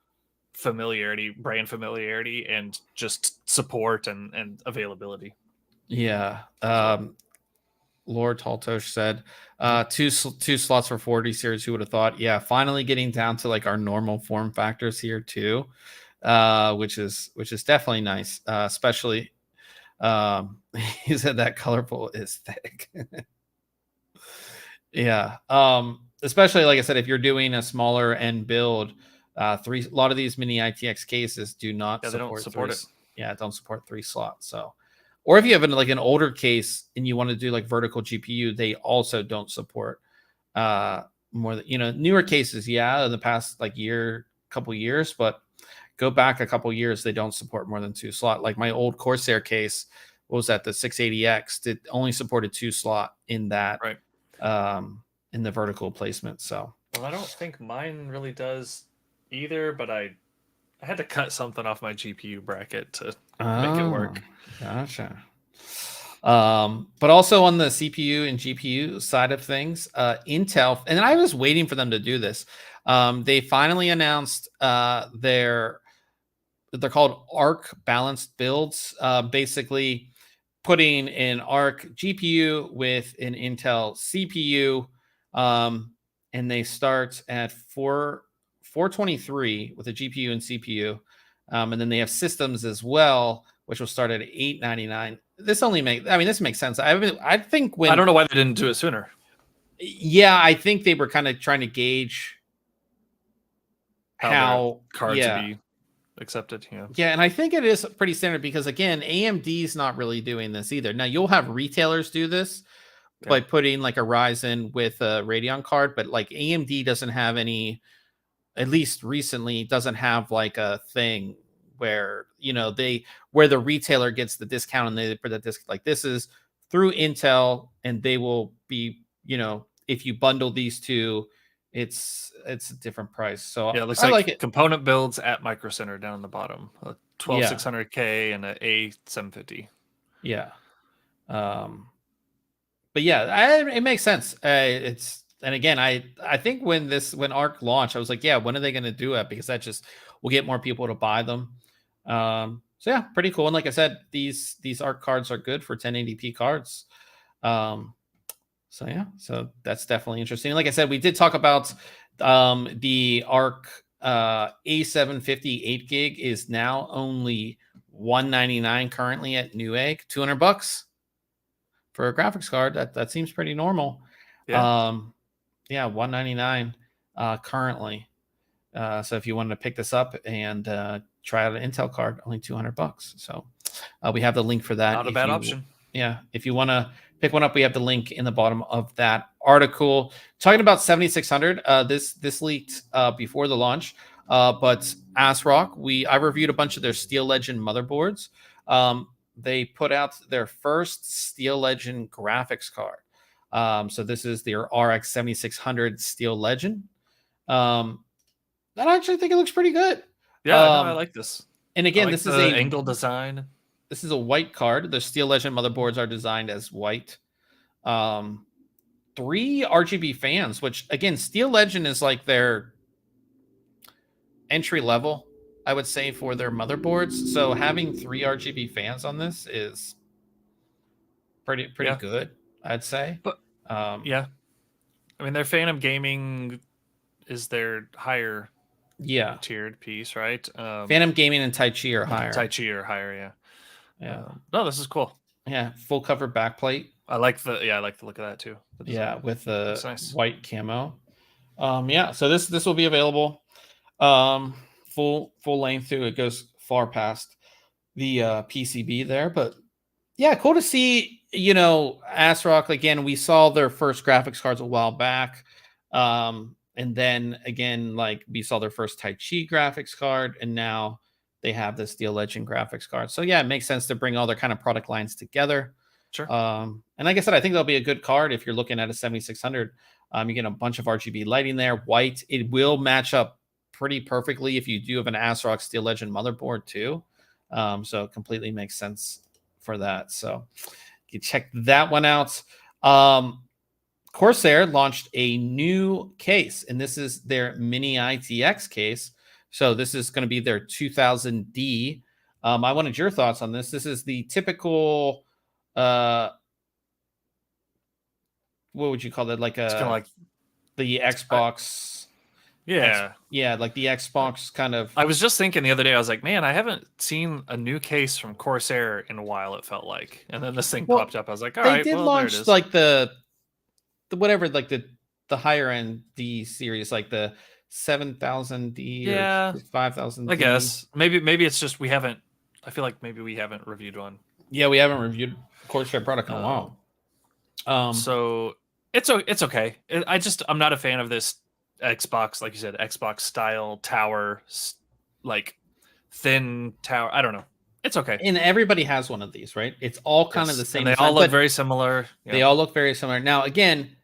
brand familiarity, and just support and availability. Yeah. Lord Taltosh said, two slots for 40 series. Who would have thought? Yeah, finally getting down to like our normal form factors here too, which is definitely nice. Especially, he said that Colorful is thick. Yeah. Especially like I said, if you're doing a smaller end build, a lot of these mini ITX cases do not support it. Yeah, don't support 3 slots. So, or if you have like an older case and you want to do like vertical GPU, they also don't support more than, newer cases. Yeah, in the past like couple years, but go back a couple years, they don't support more than 2 slot. Like my old Corsair case, what was that? The 680X only supported 2 slot in that, right? In the vertical placement. So, well, I don't think mine really does either, but I had to cut something off my GPU bracket to make it work. Gotcha. But also on the CPU and GPU side of things, Intel, and I was waiting for them to do this. They finally announced they're called ARC balanced builds. Basically, putting an ARC GPU with an Intel CPU, and they start at 423 with a GPU and CPU, and then they have systems as well, which will start at $899. This makes sense. I think I don't know why they didn't do it sooner. Yeah, I think they were kind of trying to gauge how cards would be accepted. Yeah, and I think it is pretty standard because again, AMD's not really doing this either. Now you'll have retailers do this by putting like a Ryzen with a Radeon card, but like AMD doesn't have any, at least recently, doesn't have like a thing where where the retailer gets the discount and they put the disc. Like this is through Intel, and they will be, if you bundle these two, it's a different price. So yeah, it looks like it. Component builds at Micro Center down the bottom, a 12600K and an A750. Yeah. But yeah, it makes sense. And again, I think when ARC launched, I was like, yeah, when are they going to do it? Because that just will get more people to buy them. So yeah, pretty cool. And like I said, these ARC cards are good for 1080p cards. So yeah, so that's definitely interesting. Like I said, we did talk about the ARC A750 8 gig is now only $199 currently at Newegg, $200 for a graphics card. That seems pretty normal. Yeah. $199 currently. So if you wanted to pick this up and try out an Intel card, only $200. So we have the link for that. Not a bad option. Yeah, if you want to pick one up, we have the link in the bottom of that article. Talking about 7600, this leaked before the launch, but ASRock, I reviewed a bunch of their Steel Legend motherboards. They put out their first Steel Legend graphics card. So this is their RX 7600 Steel Legend. I actually think it looks pretty good. Yeah, I like this. And again, this is an angle design. This is a white card. The Steel Legend motherboards are designed as white. 3 RGB fans, which again, Steel Legend is like their entry level, I would say, for their motherboards. So having 3 RGB fans on this is pretty good, I'd say. But yeah, I mean, their Phantom Gaming is their higher tiered piece, right? Phantom Gaming and Tai Chi are higher. Tai Chi are higher, yeah. Yeah. No, this is cool. Yeah, full cover backplate. I like the look of that too. Yeah, with the nice. white camo. Yeah, so this will be available. full length too. It goes far past the PCB there, but yeah, cool to see. ASRock again. We saw their first graphics cards a while back, and then again, like we saw their first Tai Chi graphics card, and now they have this Steel Legend graphics card. So yeah, it makes sense to bring all their kind of product lines together. Sure. And like I said, I think that'll be a good card if you're looking at a 7600. You get a bunch of RGB lighting there, white. It will match up pretty perfectly if you do have an ASRock Steel Legend motherboard too. So it completely makes sense for that. So you check that one out. Corsair launched a new case, and this is their Mini ITX case. So this is going to be their 2000D. I wanted your thoughts on this. This is the typical, what would you call it? Like it's kind of like the Xbox. Yeah. Like the Xbox kind of. I was just thinking the other day, I was like, man, I haven't seen a new case from Corsair in a while, it felt like. And then this thing popped up. I was like, all right, they did launch like the whatever, like the higher end D series, like the 7000D or 5000D. I guess. Maybe it's just I feel like maybe we haven't reviewed one. Yeah, we haven't reviewed Corsair product in a while. So it's okay. I'm not a fan of this Xbox, like you said, Xbox style tower, like thin tower. I don't know. It's okay. And everybody has one of these, right? It's all kind of the same. And they all look very similar. Yeah. They all look very similar. Now, again,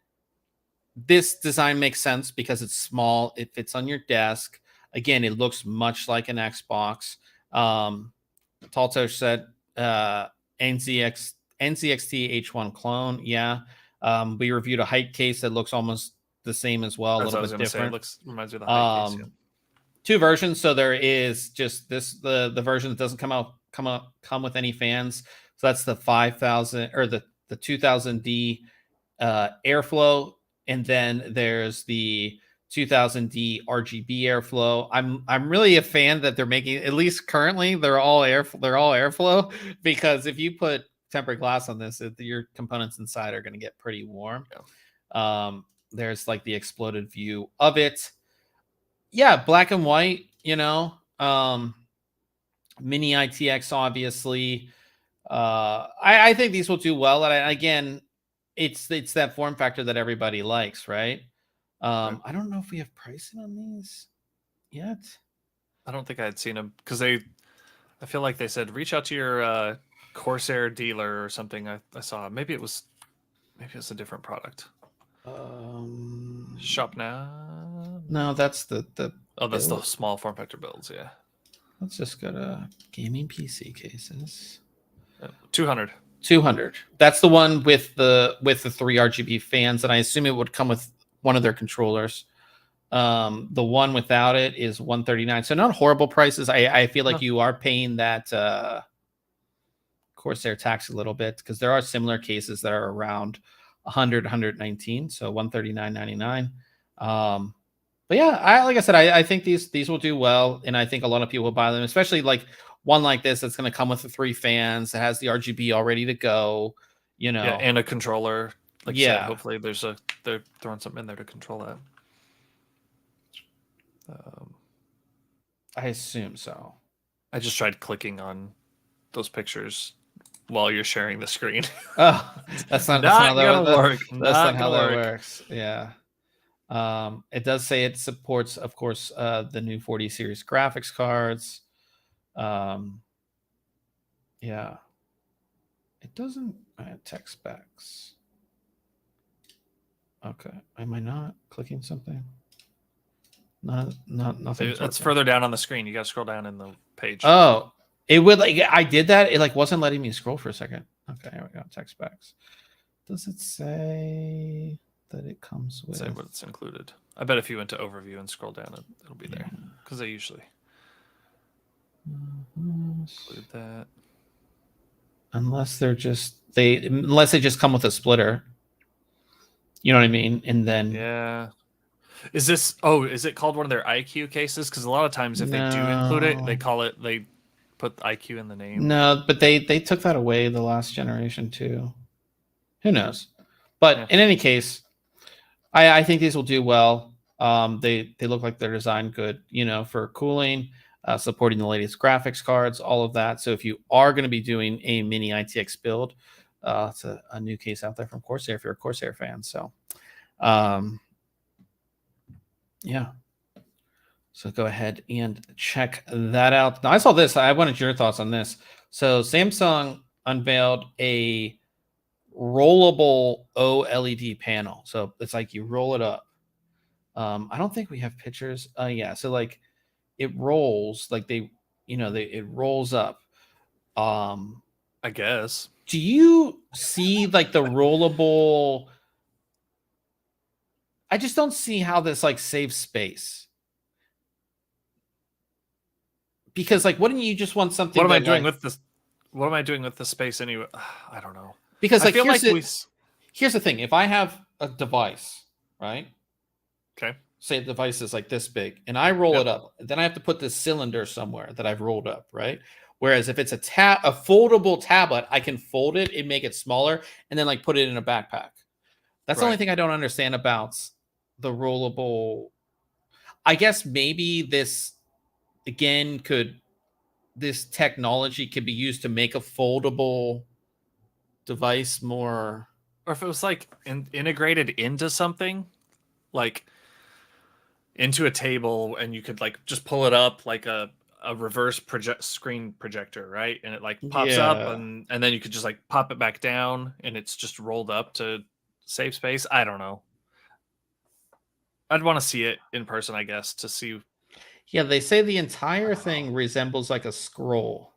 this design makes sense because it's small. It fits on your desk. Again, it looks much like an Xbox. Taltosh said NZXT H1 clone. Yeah. We reviewed a height case that looks almost the same as well. A little bit different. Reminds me of the height case. Yeah. Two versions. So there is just the version that doesn't come with any fans. So that's the 5000 or the 2000D airflow, and then there's the 2000D RGB airflow. I'm really a fan that they're making, at least currently, they're all airflow, because if you put tempered glass on this, your components inside are going to get pretty warm. Yeah. There's like the exploded view of it. Yeah, black and white, Mini ITX, obviously. I think these will do well. And again, it's that form factor that everybody likes, right? I don't know if we have pricing on these yet. I don't think I had seen them because I feel like they said reach out to your Corsair dealer or something. I saw maybe it was a different product. Shop now. No, that's the that's the small form factor builds. Yeah. Let's just go to gaming PC cases. 200. That's the one with the 3 RGB fans, and I assume it would come with one of their controllers. The one without it is $139. So not horrible prices. I feel like you are paying that Corsair tax a little bit, because there are similar cases that are around 100, 119. So $139.99. But yeah, like I said, I think these will do well, and I think a lot of people will buy them, especially like one like this that's going to come with the 3 fans, that has the RGB all ready to go, Yeah, and a controller. Like you said, hopefully they're throwing something in there to control that. I assume so. I just tried clicking on those pictures while you're sharing the screen. Oh, that's not how that works. That's not how that works. Yeah. It does say it supports, of course, the new 40 series graphics cards. Yeah. It doesn't tech specs. Okay. Am I not clicking something? Nothing. It's further down on the screen. You got to scroll down in the page. Oh, it would, like, I did that. It like wasn't letting me scroll for a second. Okay, here we go. Tech specs. Does it say that it comes with? Say what it's included. I bet if you went to overview and scroll down, it'll be there, because they usually include that. Unless they just come with a splitter. You know what I mean? And then is it called one of their IQ cases? Because a lot of times if they do include it, they put IQ in the name. No, but they took that away the last generation too. Who knows? But in any case, I think these will do well. They look like they're designed good, for cooling, supporting the latest graphics cards, all of that. So if you are going to be doing a mini ITX build, it's a new case out there from Corsair if you're a Corsair fan. So, yeah. So go ahead and check that out. Now, I saw this. I wanted your thoughts on this. So Samsung unveiled a rollable OLED panel. So it's like you roll it up. I don't think we have pictures. Yeah. So like it rolls, like it rolls up. I guess. Do you see like the rollable? I just don't see how this like saves space. Because like, wouldn't you just want something? What am I doing with this? What am I doing with the space anyway? I don't know. Because like, here's the thing: if I have a device, right? Okay. Say the device is like this big, and I roll it up, then I have to put this cylinder somewhere that I've rolled up, right? Whereas if it's a foldable tablet, I can fold it and make it smaller, and then like put it in a backpack. That's the only thing I don't understand about the rollable. I guess maybe this. Again, this technology could be used to make a foldable device more, or if it was like integrated into something, like into a table, and you could like just pull it up like a reverse screen projector, right? And it like pops up, and then you could just like pop it back down, and it's just rolled up to save space. I don't know. I'd want to see it in person, I guess, to see. Yeah, they say the entire thing resembles like a scroll.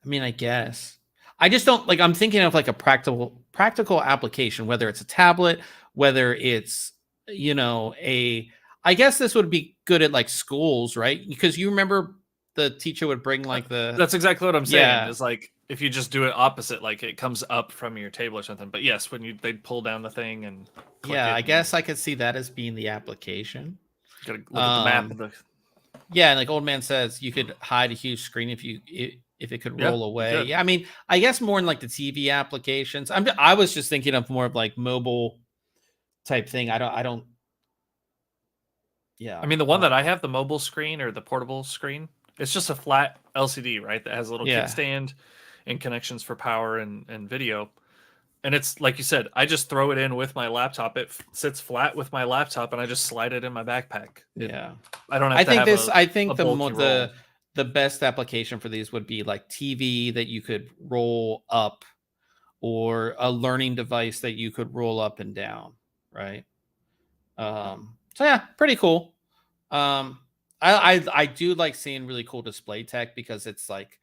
I mean, I guess. I just don't like, I'm thinking of like a practical application, whether it's a tablet, whether it's, I guess this would be good at like schools, right? Because you remember the teacher would bring like That's exactly what I'm saying. Yeah. Is like, if you just do it opposite, like it comes up from your table or something. But yes, when they'd pull down the thing and click it, I guess I could see that as being the application. Gotta look at the map of the. Yeah, and like Old Man says, you could hide a huge screen if it could roll away. Yeah, I mean, I guess more in like the TV applications. I was just thinking of more of like mobile type thing. I don't. Yeah. I mean, the one that I have, the mobile screen or the portable screen, it's just a flat LCD, right? That has a little kickstand and connections for power and video. And it's like you said, I just throw it in with my laptop. It sits flat with my laptop, and I just slide it in my backpack. I don't have I think the best application for these would be like TV that you could roll up, or a learning device that you could roll up and down, right? So yeah, pretty cool. I do like seeing really cool display tech, because it's like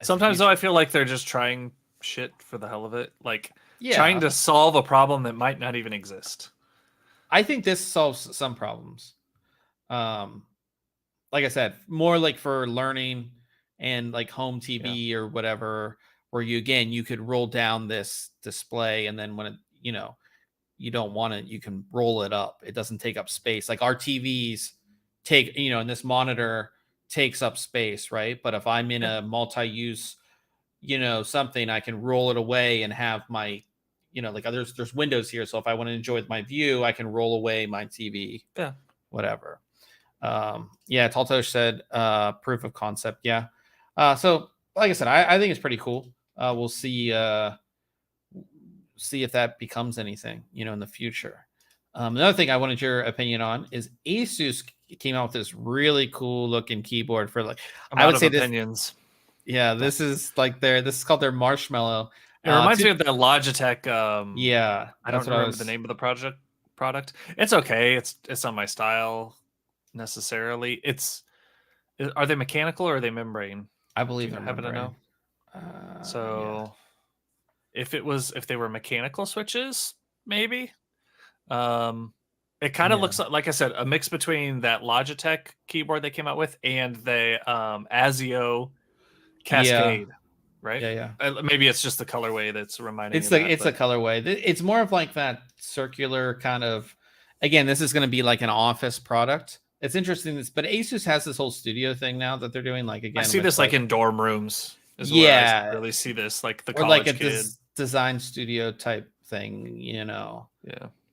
sometimes though I feel like they're just trying shit for the hell of it, like trying to solve a problem that might not even exist. I think this solves some problems. Like I said, more like for learning and like home TV or whatever, where you could roll down this display, and then when it, you don't want it, you can roll it up. It doesn't take up space. Like our TVs take, and this monitor takes up space, right? But if I'm in a multi-use something, I can roll it away and have my, like there's windows here. So if I want to enjoy my view, I can roll away my TV. Yeah. Whatever. Taltosh said, proof of concept. Yeah. So like I said, I think it's pretty cool. We'll see if that becomes anything, in the future. Another thing I wanted your opinion on is Asus came out with this really cool looking keyboard for like, I would say opinions. This is like this is called their Marshmallow. It reminds me of the Logitech. I don't remember the name of the product. It's okay. It's not my style necessarily. Are they mechanical or are they membrane? I believe I happen to know. If they were mechanical switches, maybe. It kind of looks like I said, a mix between that Logitech keyboard they came out with and the ASIO Cascade, right? Yeah. Maybe it's just the colorway that's reminding. It's a colorway. It's more of like that circular kind of. Again, this is going to be like an office product. It's interesting, but Asus has this whole studio thing now that they're doing. Like again, I see this like in dorm rooms. Where I really see this, like the college kid design studio type thing. Yeah.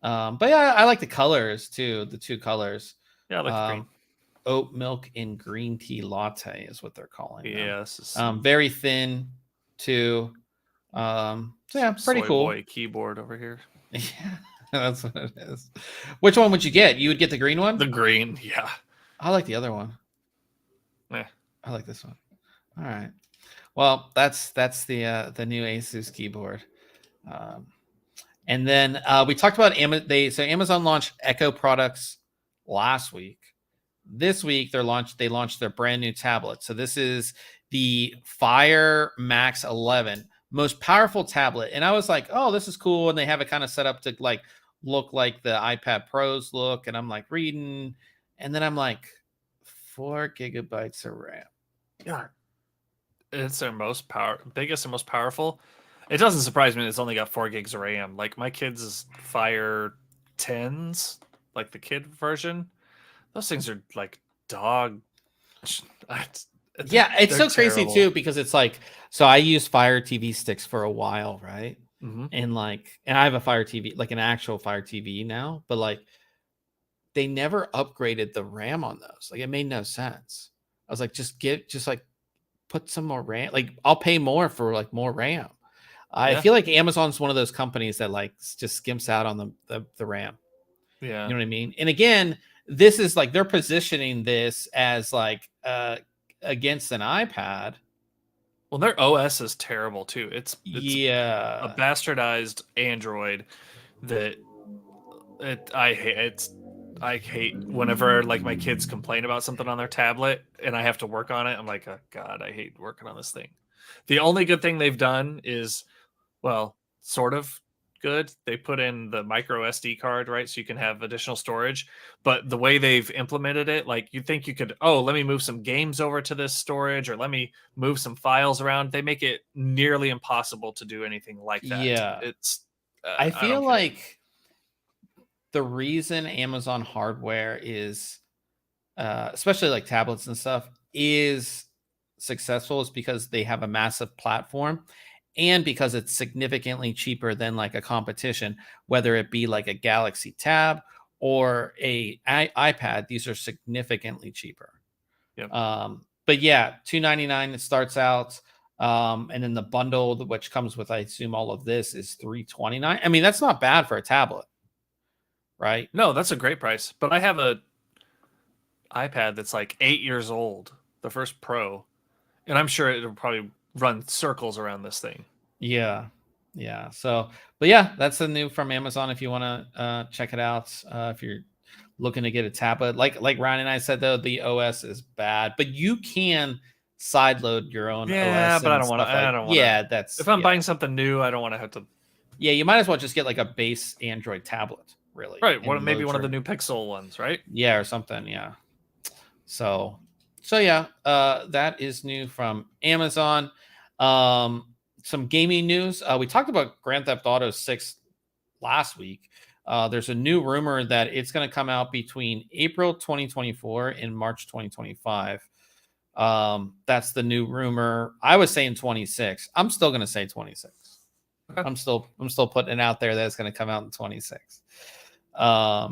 But yeah, I like the colors too. The two colors. Yeah, I like the green. Oat milk and green tea latte is what they're calling them. Yeah, this is very thin too. So yeah, pretty soy cool. boy keyboard over here. Yeah, that's what it is. Which one would you get? You would get the green one? The green, yeah. I like the other one. Eh. I like this one. All right. Well, that's the new Asus keyboard. And then we talked about Amazon. Amazon launched Echo products last week. This week they launched their brand new tablet. So this is the Fire Max 11, most powerful tablet. And I was like, oh, this is cool. And they have it kind of set up to like look like the iPad Pros look. And I'm like reading, and then I'm like, 4 gigabytes of RAM. Yeah, it's their biggest and most powerful. It doesn't surprise me that it's only got 4 gigs of RAM. Like my kids' Fire 10s, like the kid version, those things are like dog. Yeah, it's so crazy terrible. too, because it's like, so I used Fire TV sticks for a while, right? Mm-hmm. And I have a Fire TV, like an actual Fire TV now, but like they never upgraded the RAM on those. Like it made no sense. I was like, just put some more RAM. Like I'll pay more for like more RAM. I feel like Amazon's one of those companies that like just skimps out on the RAM. Yeah. You know what I mean? And again, this is like they're positioning this as like against an iPad. Well, their OS is terrible too. It's yeah, a bastardized Android that I hate whenever like my kids complain about something on their tablet and I have to work on it. I'm like, oh, God, I hate working on this thing. The only good thing they've done is, well, sort of good. They put in the micro SD card, right? So you can have additional storage. But the way they've implemented it, like you think you could, let me move some games over to this storage or let me move some files around. They make it nearly impossible to do anything like that. Yeah. It's, I feel like the reason Amazon hardware is, especially like tablets and stuff, is successful is because they have a massive platform and because it's significantly cheaper than like a competition, whether it be like a Galaxy Tab or a iPad. These are significantly cheaper. Yep. But yeah, $299 it starts out. And then the bundle, which comes with, I assume, all of this, is $329. I mean, that's not bad for a tablet, right? No, that's a great price. But I have a iPad that's like 8 years old, the first Pro, and I'm sure it'll probably run circles around this thing. Yeah. So, but yeah, that's the new from Amazon. If you want to check it out, if you're looking to get a tablet, like Ryan and I said, though, the OS is bad, but you can sideload your own. Yeah, OS but I don't want to. I don't want. Yeah, that's if I'm buying something new, I don't want to have to. Yeah, you might as well just get like a base Android tablet, really. Right. Maybe one of the new Pixel ones, right? Yeah, or something. Yeah. So yeah, that is new from Amazon. Some gaming news. We talked about Grand Theft Auto 6 last week. There's a new rumor that it's going to come out between April 2024 and March 2025. That's the new rumor. I was saying 26. I'm still going to say 26. Okay. I'm still putting it out there that it's going to come out in 26. I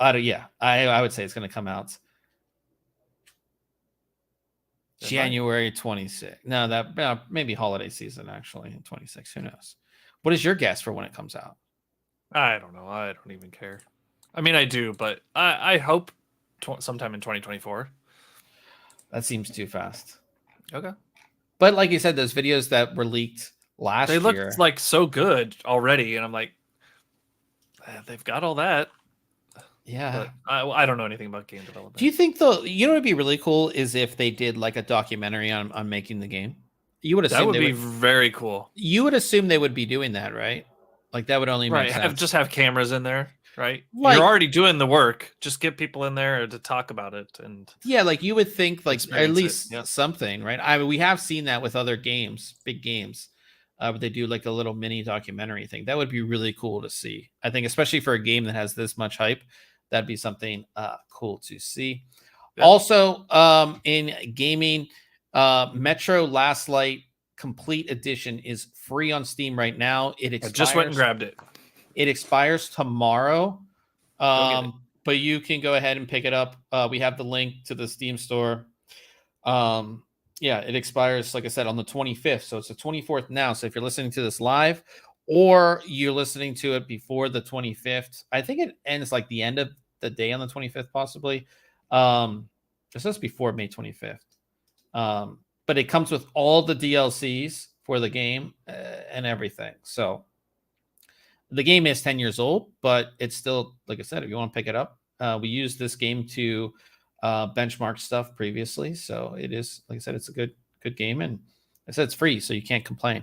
would say it's going to come out January 26. No, that maybe holiday season actually in 26. Who knows? What is your guess for when it comes out? I don't know. I don't even care. I mean, I do, but I hope sometime in 2024. That seems too fast. Okay. But like you said, those videos that were leaked last year, they looked like so good already, and I'm like, they've got all that. Yeah. But I don't know anything about game development. Do you think though, you know, what'd be really cool is if they did like a documentary on making the game? You would assume that would be very cool. You would assume they would be doing that, right? Like that would only make sense. Just have cameras in there, right? Like, you're already doing the work. Just get people in there to talk about it, and yeah, like you would think, like at least something, right? I mean, we have seen that with other games, big games. But they do like a little mini documentary thing. That would be really cool to see. I think, especially for a game that has this much hype, that'd be something cool to see. Yeah. Also, in gaming, Metro Last Light Complete Edition is free on Steam right now. It expires. I just went and grabbed it. It expires tomorrow. Go get it. But you can go ahead and pick it up. We have the link to the Steam store. Yeah, it expires, like I said, on the 25th. So it's the 24th now. So if you're listening to this live or you're listening to it before the 25th, I think it ends like the end of the day on the 25th, possibly. It says before May 25th. But it comes with all the DLCs for the game and everything. So the game is 10 years old, but it's still, like I said, if you want to pick it up, we used this game to benchmark stuff previously. So it is, like I said, it's a good game. And I said it's free, so you can't complain.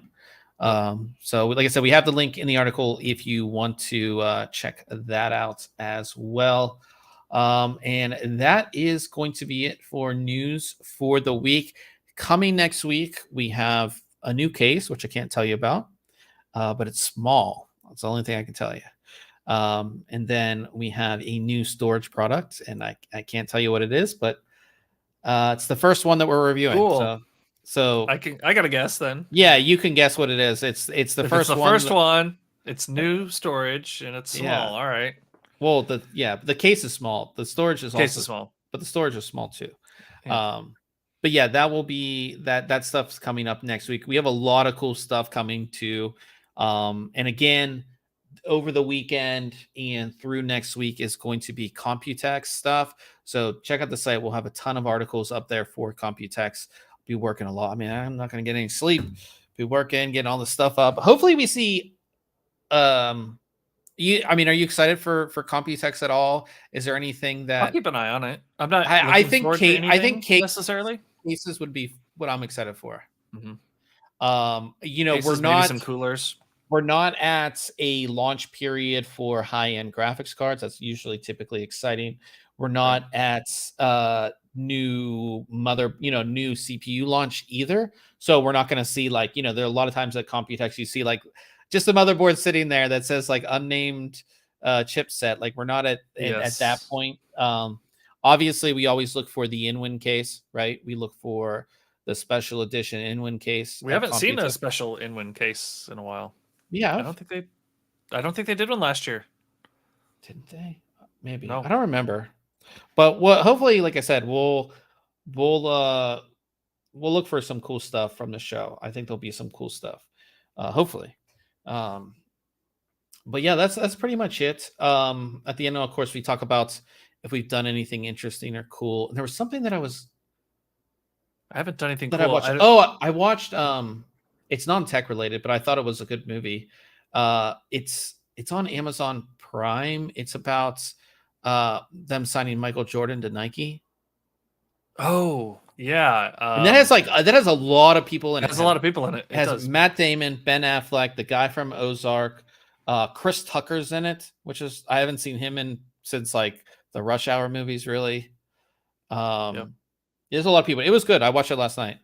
So like I said, we have the link in the article if you want to check that out as well. And that is going to be it for news for the week. Coming next week, we have a new case, which I can't tell you about, but it's small. That's the only thing I can tell you. And then we have a new storage product, and I can't tell you what it is, but it's the first one that we're reviewing. Cool. So I got to guess then. Yeah, you can guess what it is. It's the if first it's the one. First one. It's new storage and it's small. Yeah. All right. Well, the case is small. The storage is also small, but the storage is small too. Yeah. But yeah, that will be that stuff's coming up next week. We have a lot of cool stuff coming too. And again, over the weekend and through next week is going to be Computex stuff. So check out the site. We'll have a ton of articles up there for Computex. Be working a lot. I mean, I'm not going to get any sleep. Be working, getting all the stuff up. Hopefully we see are you excited for Computex at all? Is there anything that I'll keep an eye on it? I'm not. I think necessarily cases would be what I'm excited for. Mm-hmm. Cases, we're not some coolers. We're not at a launch period for high-end graphics cards. That's usually typically exciting. We're not at new CPU launch either. So we're not going to see there are a lot of times at Computex you see just a motherboard sitting there that says unnamed chipset. We're not at that point. Obviously we always look for the in-win case, right? We look for the special edition in-win case. We haven't seen a special in-win case in a while. Yeah, I don't think they did one last year. Didn't they? Maybe. No. I don't remember. But hopefully, like I said, we'll look for some cool stuff from the show. I think there'll be some cool stuff. Hopefully. But yeah, that's pretty much it. At the end, of course, we talk about if we've done anything interesting or cool. And there was something that I haven't done anything that cool. I watched it's non-tech related, but I thought it was a good movie. It's on Amazon Prime. It's about them signing Michael Jordan to Nike. Oh, yeah. And that has a lot of people in it. It has a lot of people in it. It has Matt Damon, Ben Affleck, the guy from Ozark, Chris Tucker's in it, which is I haven't seen him since the Rush Hour movies, really. Yep. There's a lot of people. It was good. I watched it last night.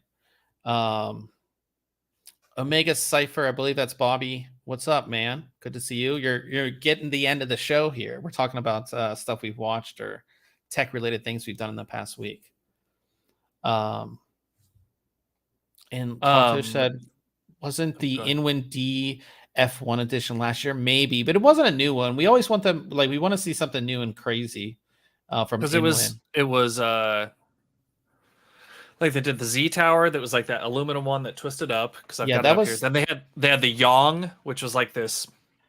Omega Cypher, I believe that's Bobby. What's up, man? Good to see you. You're getting the end of the show here. We're talking about stuff we've watched or tech related things we've done in the past week. And Ponto said, wasn't the Inwin D F1 edition last year? Maybe, but it wasn't a new one. We always want them we want to see something new and crazy from because it was they did the Z Tower that was that aluminum one that twisted up because I've got it up here. Then they had the Yong, which was this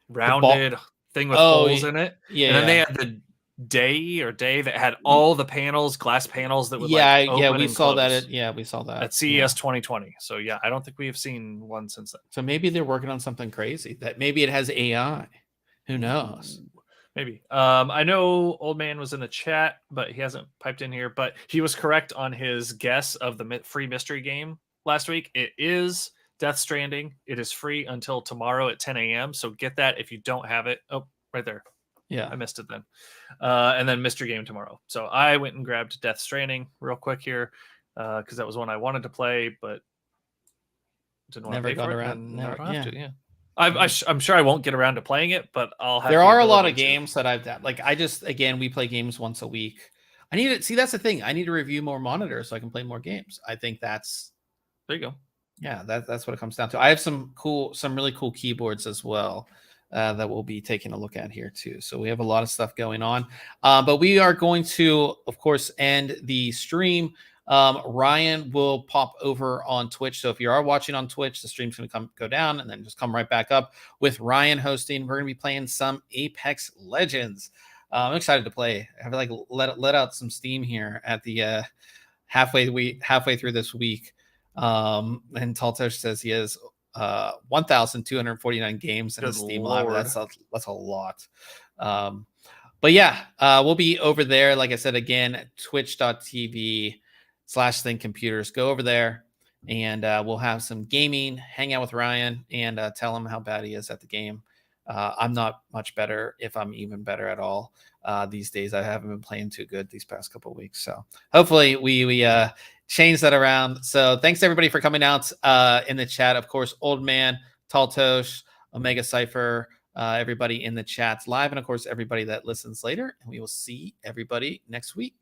rounded thing with holes in it. Yeah. And then they had the Day that had all the panels, glass panels that would open we and saw close. that. We saw that at CES 2020. So yeah, I don't think we have seen one since then. So maybe they're working on something crazy. That maybe it has AI. Who knows? Maybe. I know Old Man was in the chat, but he hasn't piped in here. But he was correct on his guess of the free mystery game last week. It is Death Stranding. It is free until tomorrow at 10 a.m. So get that if you don't have it. Oh, right there. Yeah, I missed it then. And then mystery game tomorrow. So I went and grabbed Death Stranding real quick here because that was one I wanted to play, but didn't want to pay for it. Never have to. Yeah. I'm sure I won't get around to playing it, but I'll have. There are a lot of games that I've done. We play games once a week. I need to see. That's the thing. I need to review more monitors so I can play more games. I think that's. There you go. Yeah, that's what it comes down to. I have some really cool keyboards as well that we'll be taking a look at here too. So we have a lot of stuff going on, but we are going to, of course, end the stream. Ryan will pop over on Twitch. So if you are watching on Twitch, the stream's going to go down and then just come right back up with Ryan hosting. We're going to be playing some Apex Legends. I'm excited to play. I have like let out some steam here at the halfway through this week. And Taltosh says he has 1,249 games in his Steam library. That's a lot. But yeah, we'll be over there. Like I said, again, twitch.tv/ThinkComputers. Go over there and we'll have some gaming, hang out with Ryan and tell him how bad he is at the game. I'm not much better, if I'm even better at all. These days, I haven't been playing too good these past couple of weeks. So hopefully we change that around. So thanks everybody for coming out in the chat. Of course, Old Man, Taltosh, Omega Cypher, everybody in the chat live, and of course everybody that listens later. And we will see everybody next week.